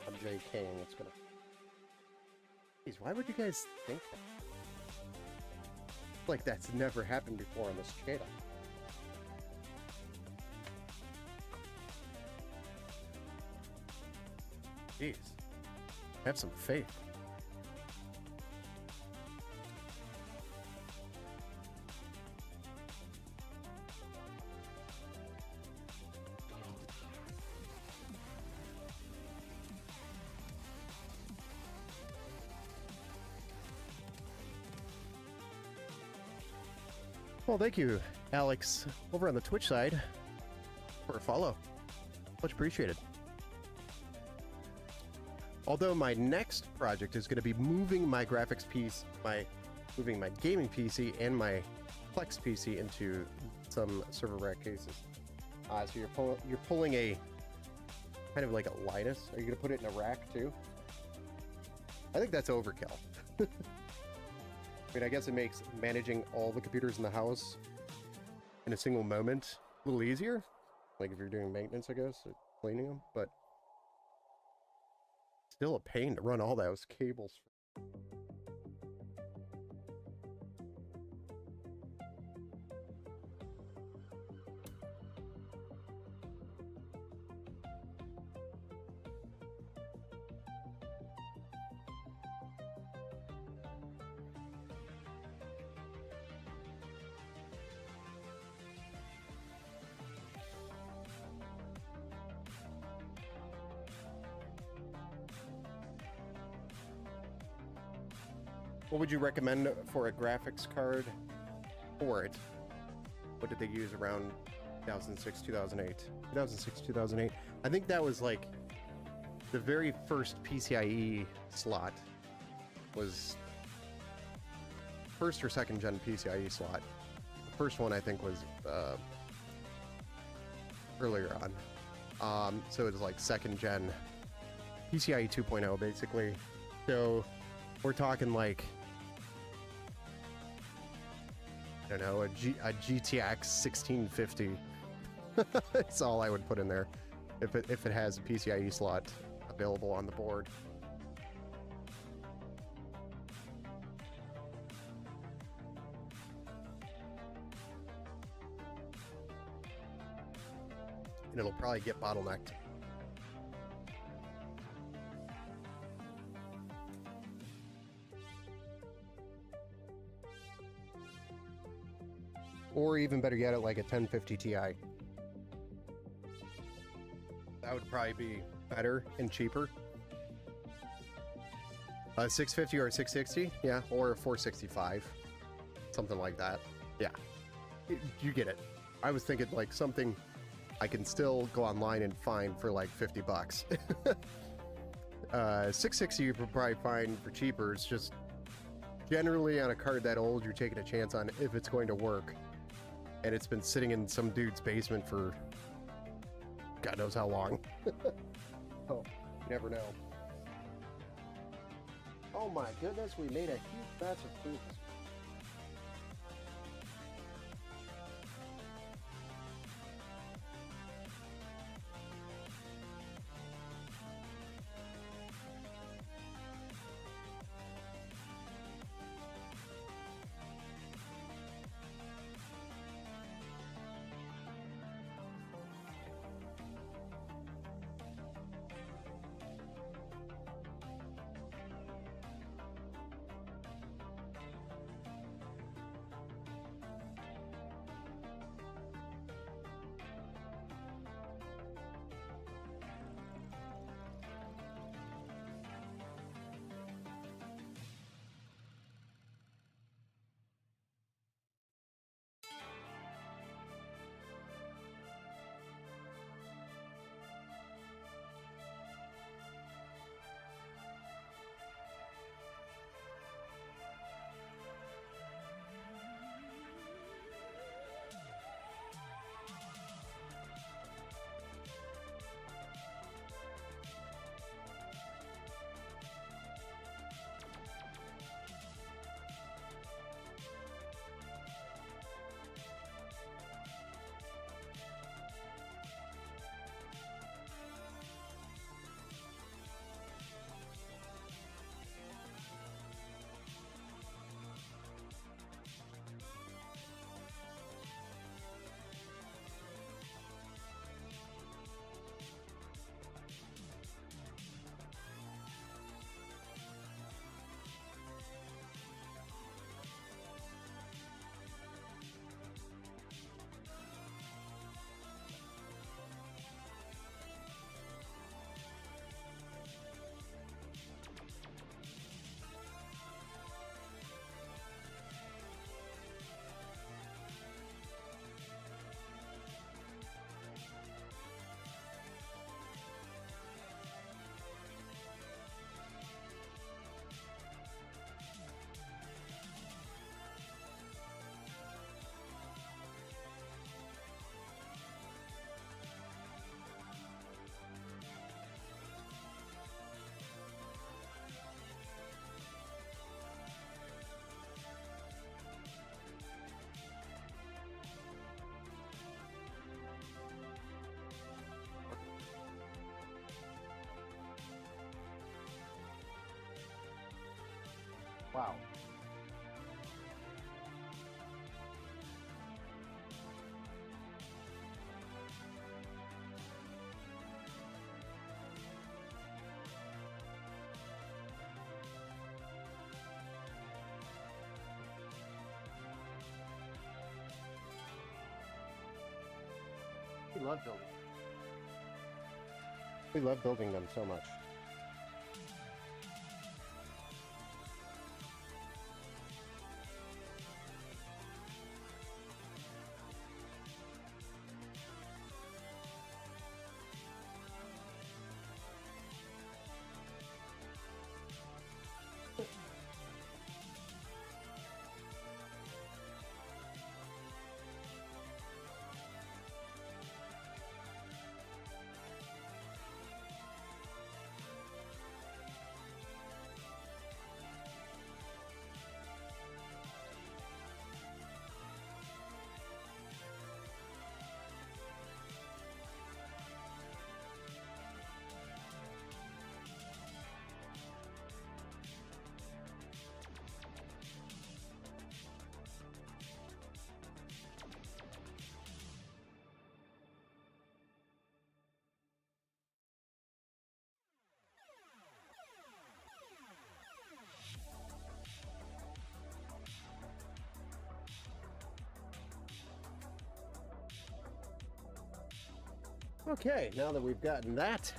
I'm JKing, it's gonna... Jeez, why would you guys think that? Like, that's never happened before on this channel. Jeez. Have some faith. Well, thank you, Alex, over on the Twitch side, for a follow. Much appreciated. Although my next project is going to be moving my graphics piece, moving my gaming PC and my Plex PC into some server rack cases. So you're pulling a kind of like a Linus. Are you going to put it in a rack too? I think that's overkill. I mean, I guess it makes managing all the computers in the house in a single moment a little easier. Like if you're doing maintenance, I guess, or cleaning them, but still a pain to run all those cables. What would you recommend for a graphics card for it? What did they use around 2006, 2008? 2006, 2008. I think that was like the very first PCIe slot was first or second gen PCIe slot. The first one I think was earlier on. So it was like second gen PCIe 2.0 basically. So we're talking like, I don't know, a GTX 1650. That's all I would put in there if it has a PCIe slot available on the board. And it'll probably get bottlenecked. Or even better yet, at like a 1050 Ti. That would probably be better and cheaper. 650 or 660, yeah, or 465, something like that. Yeah, you get it. I was thinking like something I can still go online and find for like 50 bucks. 660 you could probably find for cheaper. It's just generally on a card that old, you're taking a chance on if it's going to work. And it's been sitting in some dude's basement for God knows how long. Oh, you never know. Oh my goodness, we made a huge batch of food. Wow. We love building. We love building them so much. Okay, now that we've gotten that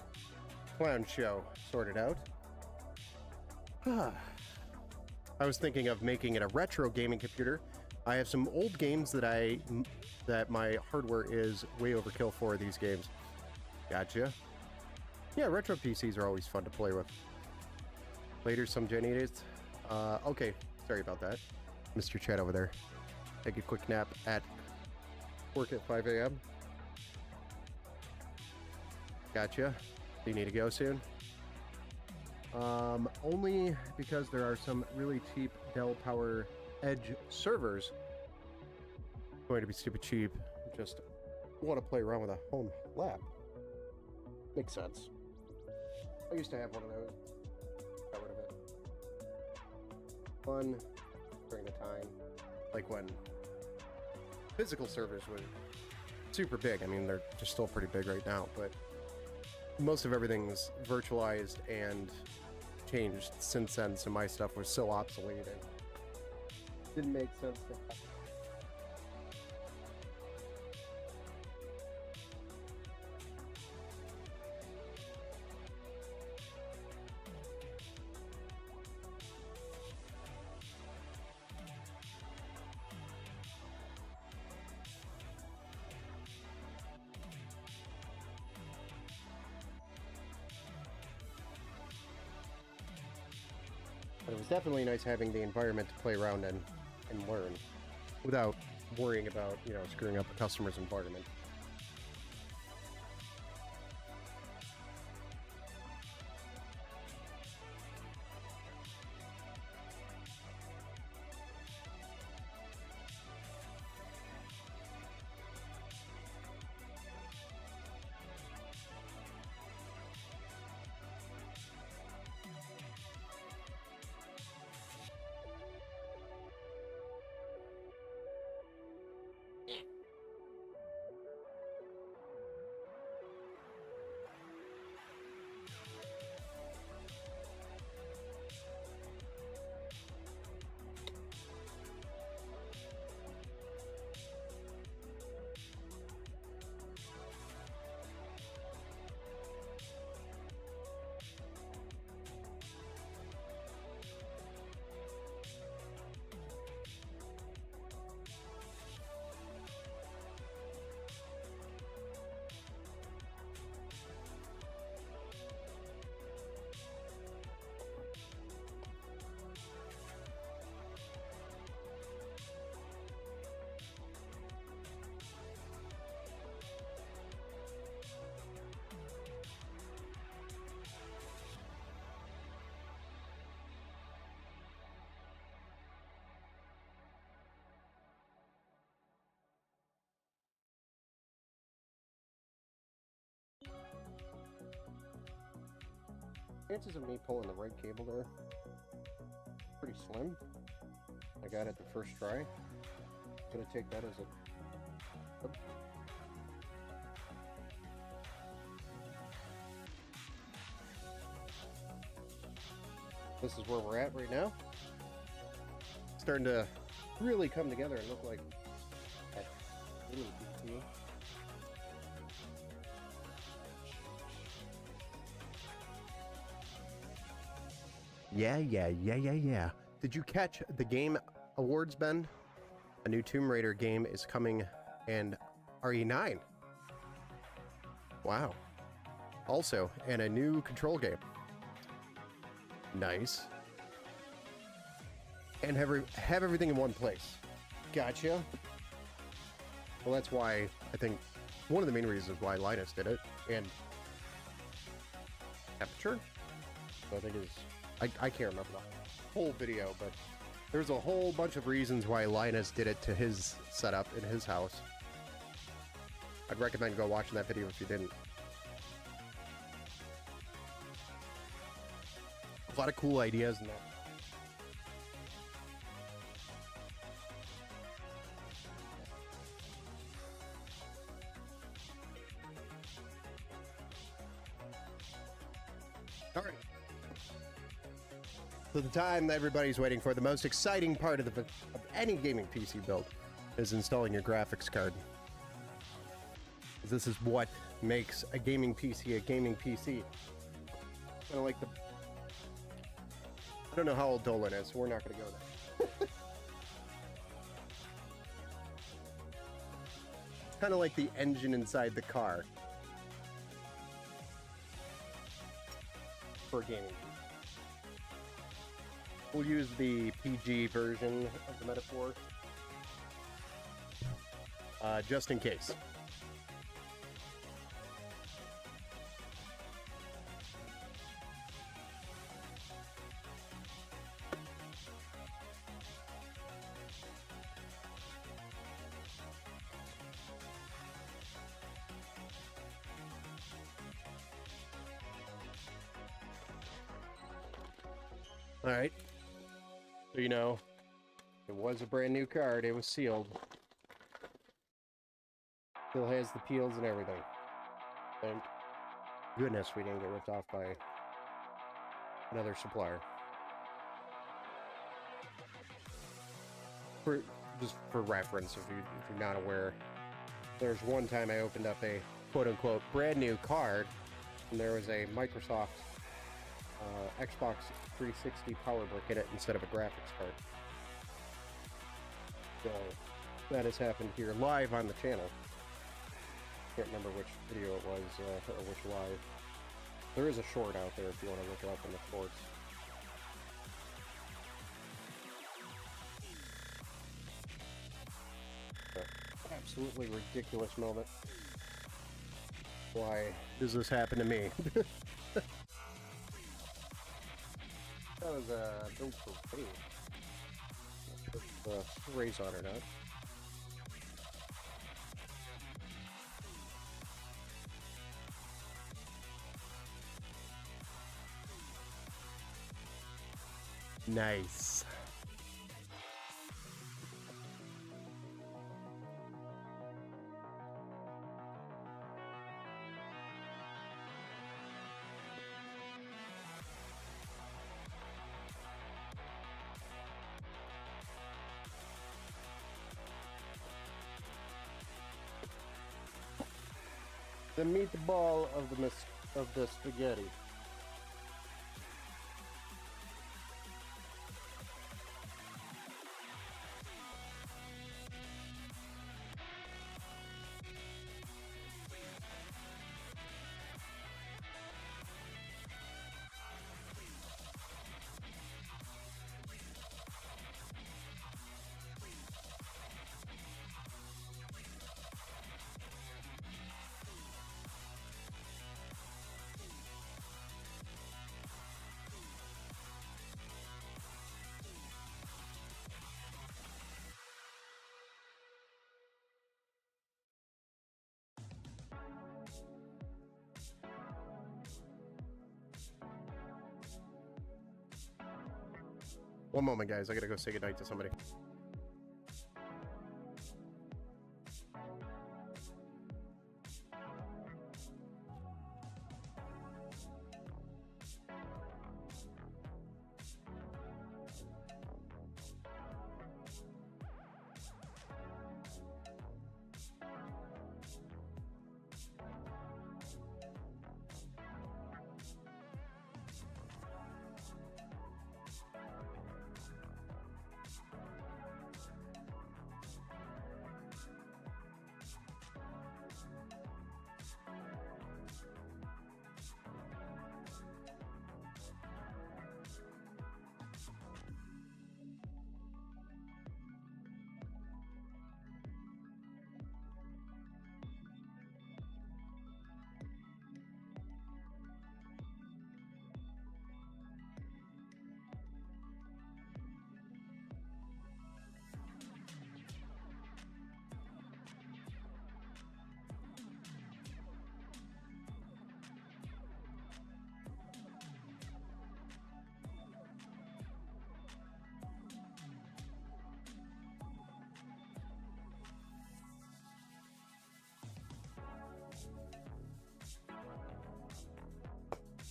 clown show sorted out, I was thinking of making it a retro gaming computer. I have some old games that my hardware is way overkill for these games. Gotcha. Yeah, retro PCs are always fun to play with. Later, some Gen 8s. Okay, Sorry about that. Mr. Chat over there. Take a quick nap at work at 5 a.m. Gotcha. Do you need to go soon? Only because there are some really cheap Dell Power Edge servers. Going to be stupid cheap. Just want to play around with a home lab. Makes sense. I used to have one of those. Got rid of it. Fun during the time. Like when physical servers were super big. I mean, they're still pretty big right now, but most of everything's virtualized and changed since then, so my stuff was so obsolete and didn't make sense to have. But it was definitely nice having the environment to play around and learn without worrying about, you know, screwing up a customer's environment. Chances of me pulling the right cable there, pretty slim. I got it the first try. Gonna take that as a... Oh. This is where we're at right now. Starting to really come together and look like that mini PC. Yeah. Did you catch the Game Awards, Ben? A new Tomb Raider game is coming, and RE9. Wow. Also, and a new Control game. Nice. And have everything in one place. Gotcha. Well, that's why I think one of the main reasons why Linus did it, and Aperture, I think is... I can't remember the whole video, but there's a whole bunch of reasons why Linus did it to his setup in his house. I'd recommend go watching that video if you didn't. A lot of cool ideas in that. All right. So the time that everybody's waiting for, the most exciting part of any gaming PC build is installing your graphics card. This is what makes a gaming PC a gaming PC. Kind of like the... I don't know how old Dolan is, so we're not going to go there. Kind of like the engine inside the car for a gaming PC. We'll use the PG version of the metaphor, just in case. All right. So, you know, it was a brand new card. It was sealed. Still has the peels and everything. Thank goodness we didn't get ripped off by another supplier. Just for reference, if you're not aware, there's one time I opened up a quote-unquote brand new card, and there was a Microsoft Xbox 360 power brick in it instead of a graphics card. So that has happened here live on the channel. Can't remember which video it was or which live. There is a short out there if you want to look it up in the shorts. Absolutely ridiculous moment. Why does this happen to me? That was built for me. Not sure if the raise on or not. Nice. The meatball of the spaghetti. One moment, guys. I gotta go say goodnight to somebody.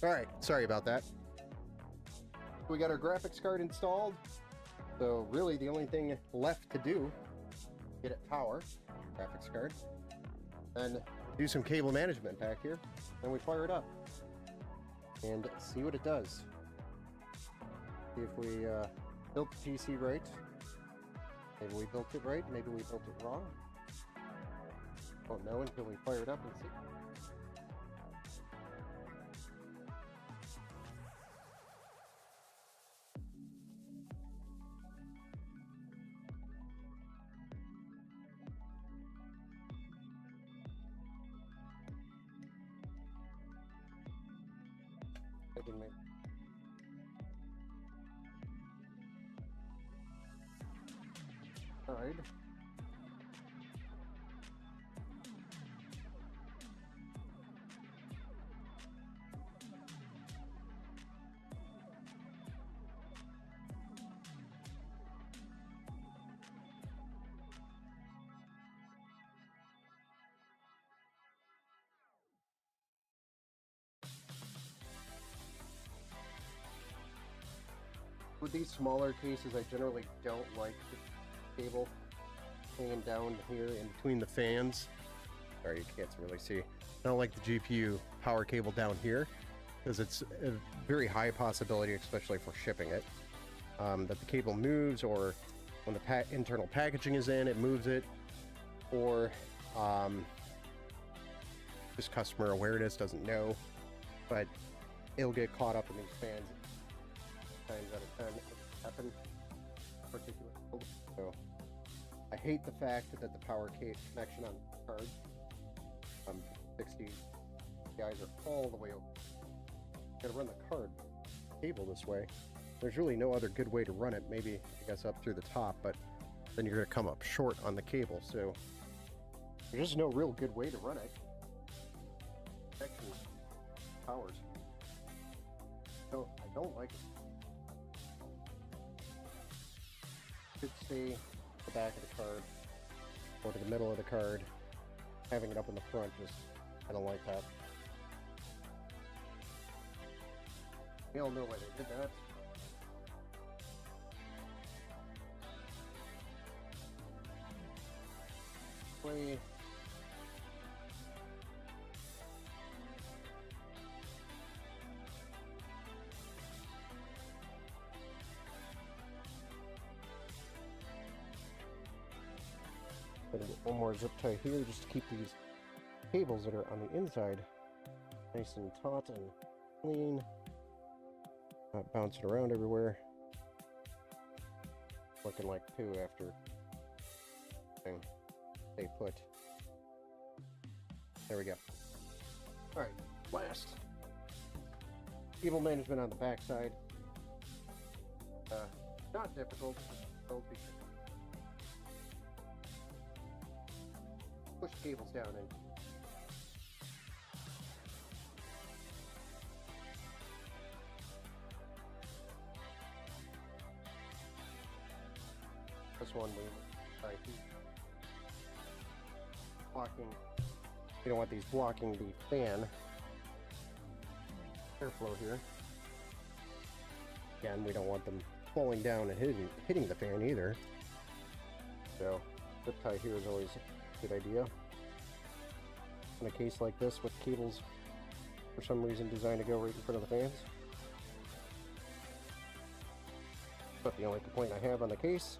All right, sorry about that. We got our graphics card installed, so really the only thing left to do, get it power, graphics card, and do some cable management back here, and we fire it up and see what it does. See if we built the PC right. Maybe we built it right, maybe we built it wrong. Won't know until we fire it up and see. Side. With these smaller cases, I generally don't like the cable hanging down here in between the fans. Sorry, you can't really see. I don't like the GPU power cable down here because it's a very high possibility, especially for shipping it, that the cable moves, or when the internal packaging is in, it moves it, or just customer awareness doesn't know, but it'll get caught up in these fans. Times out of 10 it's happened particularly. So I hate the fact that the power connection on the card 60 guys are all the way over. Gotta run the card cable this way. There's really no other good way to run it. Maybe I guess up through the top, but then you're gonna come up short on the cable. So there's just no real good way to run it. Connection powers. So I don't like it. Should stay at the back of the card or to the middle of the card. Having it up in the front, just I don't like that. We all know why they did that. Play. Gonna get one more zip tie here just to keep these cables that are on the inside nice and taut and clean, not bouncing around everywhere. Looking like poo after they put. There we go. All right, last cable management on the back side. Not difficult. Push cables down in. This one we blocking. We don't want these blocking the fan airflow here. Again, we don't want them falling down and hitting the fan either. So zip tie here is always a good idea. In a case like this with cables for some reason designed to go right in front of the fans. But the only complaint I have on the case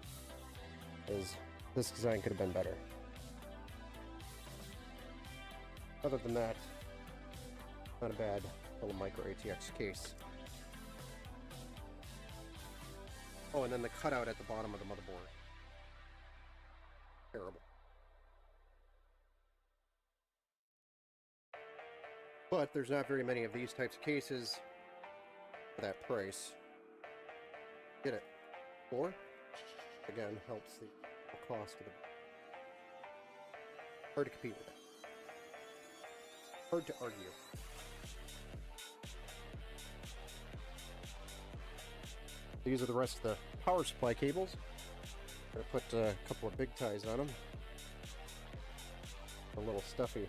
is this design could have been better. Other than that, not a bad little micro ATX case. Oh, and then the cutout at the bottom of the motherboard. Terrible. But there's not very many of these types of cases for that price. Get it. Or, again, helps the cost of the... Hard to compete with that. Hard to argue. These are the rest of the power supply cables. I'm going to put a couple of big ties on them. A little stuffy.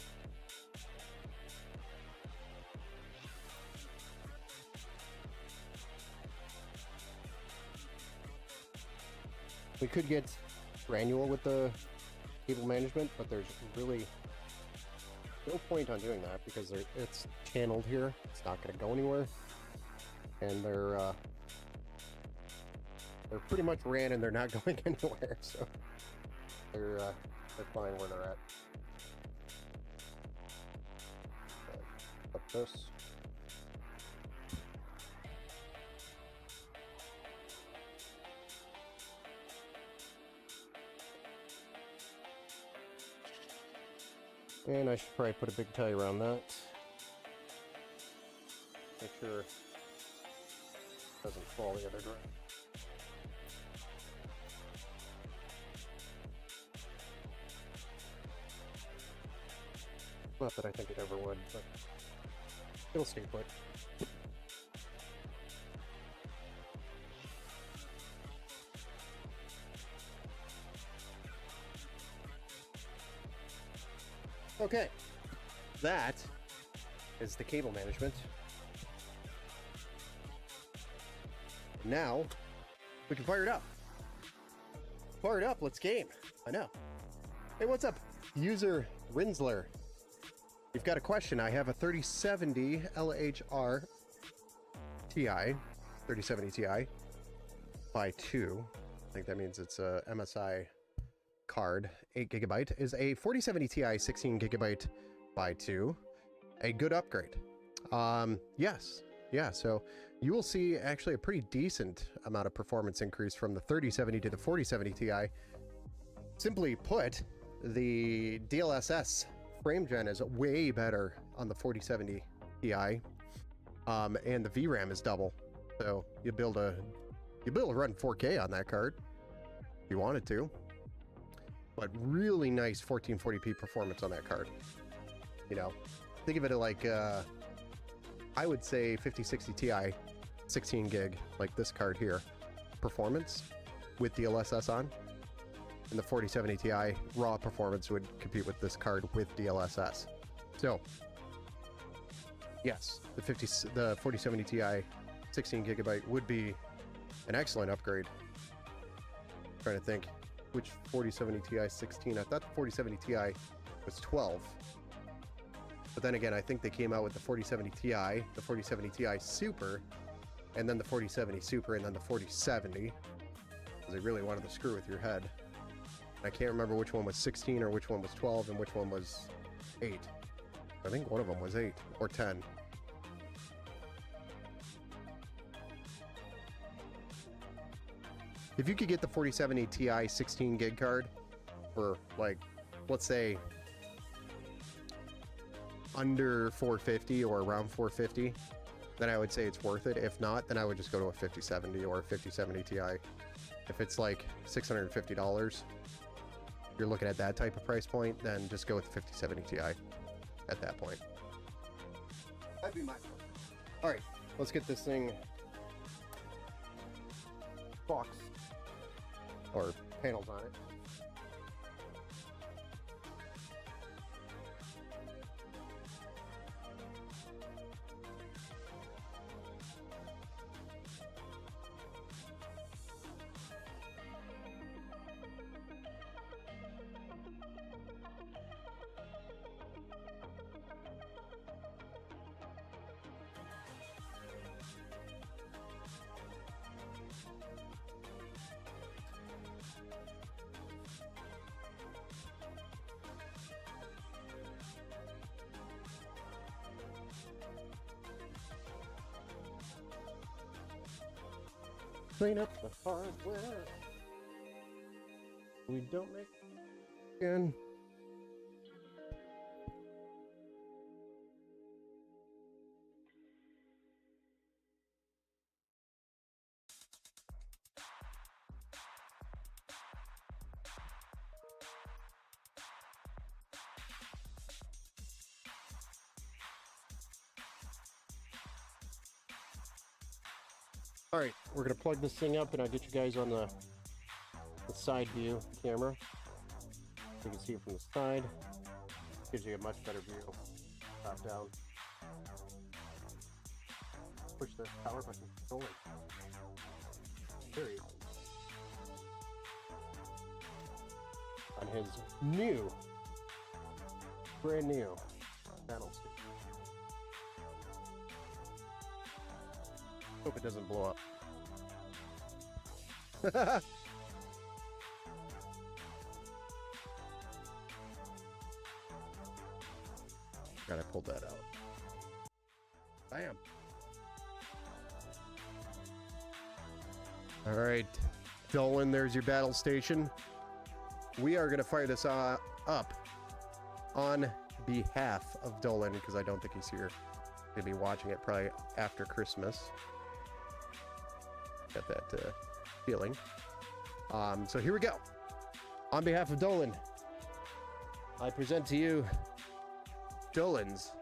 We could get granular with the cable management, but there's really no point on doing that because it's channeled here. It's not going to go anywhere, and they're pretty much ran and they're not going anywhere. So they're fine where they're at. Up this. And I should probably put a big tie around that. Make sure fall the other direction. Not that I think it ever would, but it'll stay put. Okay, that is the cable management. Now we can fire it up. Fire it up, let's game. I know. Hey, what's up, user Rinsler? You've got a question. I have a 3070 LHR Ti, 3070 Ti by 2. I think that means it's a MSI card. 8GB is a 4070 Ti 16GB by 2. A good upgrade. Yes. Yeah, so you will see actually a pretty decent amount of performance increase from the 3070 to the 4070 Ti. Simply put, the DLSS frame gen is way better on the 4070 Ti, and the VRAM is double. So you'll be able to run 4K on that card if you wanted to. But really nice 1440p performance on that card. You know, think of it like I would say 5060 Ti 16 gig, like this card here, performance with DLSS on, and the 4070 Ti raw performance would compete with this card with DLSS. So yes, the 4070 Ti 16GB would be an excellent upgrade. I'm trying to think which 4070 Ti 16. I thought the 4070 Ti was 12. But then again, I think they came out with the 4070 Ti, the 4070 Ti Super, and then the 4070 Super, and then the 4070. Because they really wanted to screw with your head. I can't remember which one was 16 or which one was 12 and which one was 8. I think one of them was 8 or 10. If you could get the 4070 Ti 16 gig card for, like, let's say under 450 or around 450, then I would say it's worth it. If not, then I would just go to a 5070 or a 5070 Ti. If it's like $650, you're looking at that type of price point, then just go with the 5070 Ti at that point. That'd be my point. All right, let's get this thing box or panels on it. Clean up the hardware. We don't make again. All right, we're gonna plug this thing up and I'll get you guys on the side view camera. You can see it from the side. Gives you a much better view. Top down. Push the power button. Control it. There you go. On his new, brand new panel stick. Hope it doesn't blow up. God, I pulled that out. Bam. All right, Dolan, there's your battle station. We are going to fire this up on behalf of Dolan because I don't think he's here. He'll be watching it probably after Christmas. Got that feeling. So here we go. On behalf of Dolan, I present to you Dolan's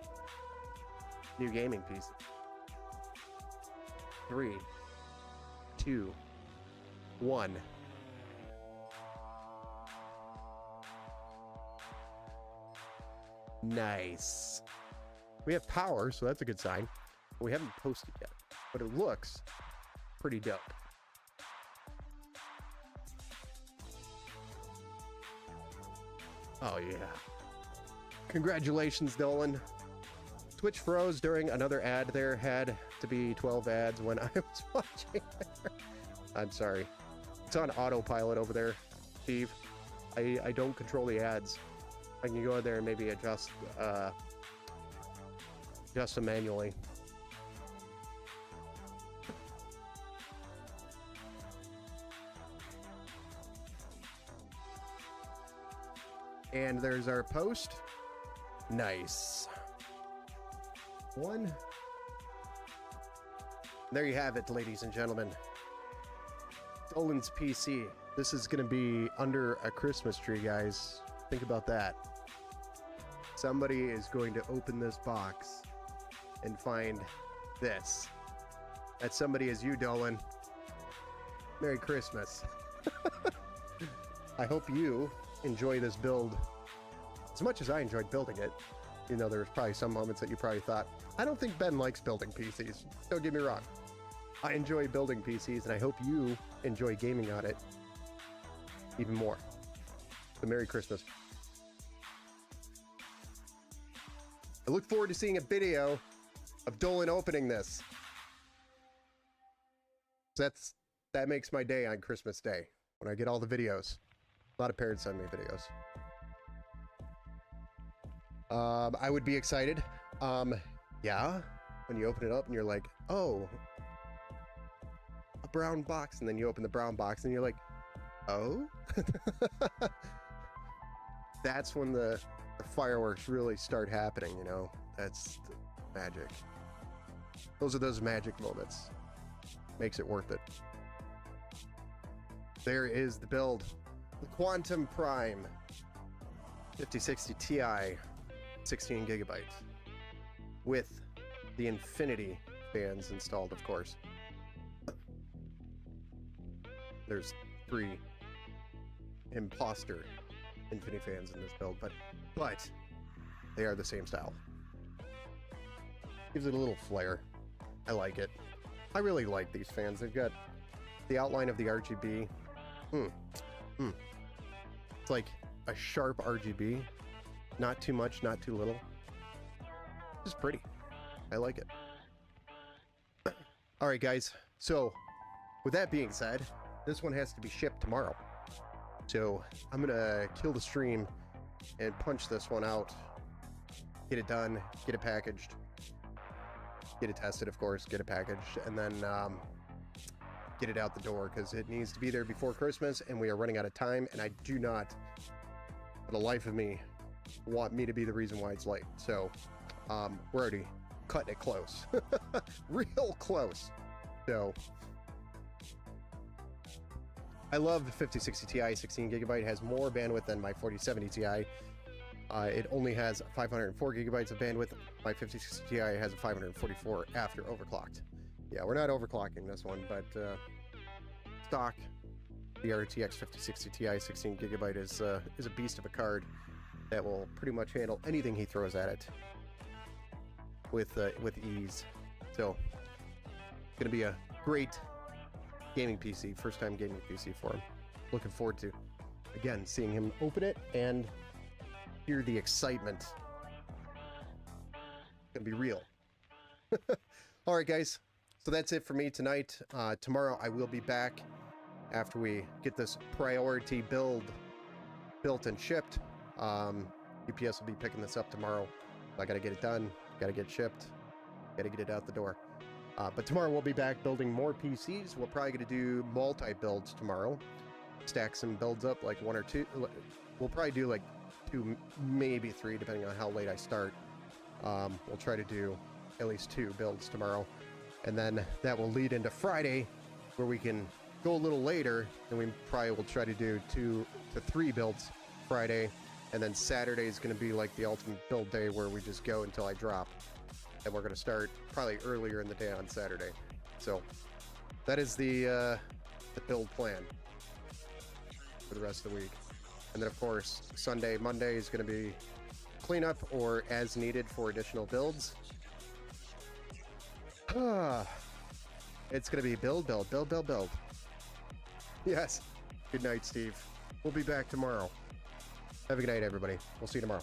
new gaming piece. 3, 2, 1. Nice. We have power, so that's a good sign. We haven't posted yet, but it looks pretty dope. Oh yeah. Congratulations, Dolan. Twitch froze during another ad. There had to be 12 ads when I was watching there. I'm sorry. It's on autopilot over there, Steve. I don't control the ads. I can go in there and maybe adjust them manually. And there's our post. Nice. One. There you have it, ladies and gentlemen. Dolan's PC. This is going to be under a Christmas tree, guys. Think about that. Somebody is going to open this box and find this. That somebody is you, Dolan. Merry Christmas. I hope you enjoy this build as much as I enjoyed building it. You know, there's probably some moments that you probably thought, I don't think Ben likes building PCs. Don't get me wrong. I enjoy building PCs, and I hope you enjoy gaming on it even more. So Merry Christmas. I look forward to seeing a video of Dolan opening this. That makes my day on Christmas Day, when I get all the videos. A lot of parents send me videos. I would be excited. Yeah, when you open it up and you're like, oh, a brown box, and then you open the brown box and you're like, oh? That's when the fireworks really start happening, you know? That's magic. Those are those magic moments. Makes it worth it. There is the build. The Quantum Prime 5060 Ti, 16 gigabytes, with the Infinity fans installed, of course. There's 3 imposter Infinity fans in this build, but they are the same style. Gives it a little flair. I like it. I really like these fans. They've got the outline of the RGB. It's like a sharp RGB. Not too much, not too little. It's pretty. I like it. All right, guys. So, with that being said, this one has to be shipped tomorrow. So, I'm going to kill the stream and punch this one out. Get it done. Get it packaged. Get it tested, of course. Get it packaged. And then get it out the door, because it needs to be there before Christmas, and we are running out of time, and I do not, for the life of me, want me to be the reason why it's late. So we're already cutting it close. Real close. So I love the 5060 Ti 16 gigabyte. It has more bandwidth than my 4070 Ti. It only has 504 gigabytes of bandwidth. My 5060 Ti has a 544 after overclocked. Yeah, we're not overclocking this one, but stock, the RTX 5060 Ti 16 gigabyte is a beast of a card that will pretty much handle anything he throws at it with ease. So, it's gonna be a great gaming PC, first time gaming PC for him. Looking forward to, again, seeing him open it and hear the excitement. It's gonna be real. All right, guys. So that's it for me tonight. Tomorrow I will be back after we get this priority build built and shipped. UPS will be picking this up tomorrow. I gotta get it done, gotta get it shipped, gotta get it out the door. But tomorrow we'll be back building more PCs. We're probably gonna do multi-builds tomorrow. Stack some builds up, like 1 or 2. We'll probably do like 2, maybe 3, depending on how late I start. We'll try to do at least 2 builds tomorrow. And then that will lead into Friday, where we can go a little later, and we probably will try to do 2 to 3 builds Friday, and then Saturday is going to be like the ultimate build day where we just go until I drop, and we're going to start probably earlier in the day on Saturday. So that is the build plan for the rest of the week. And then of course Monday is going to be cleanup or as needed for additional builds. It's going to be build. Yes. Good night, Steve. We'll be back tomorrow. Have a good night, everybody. We'll see you tomorrow.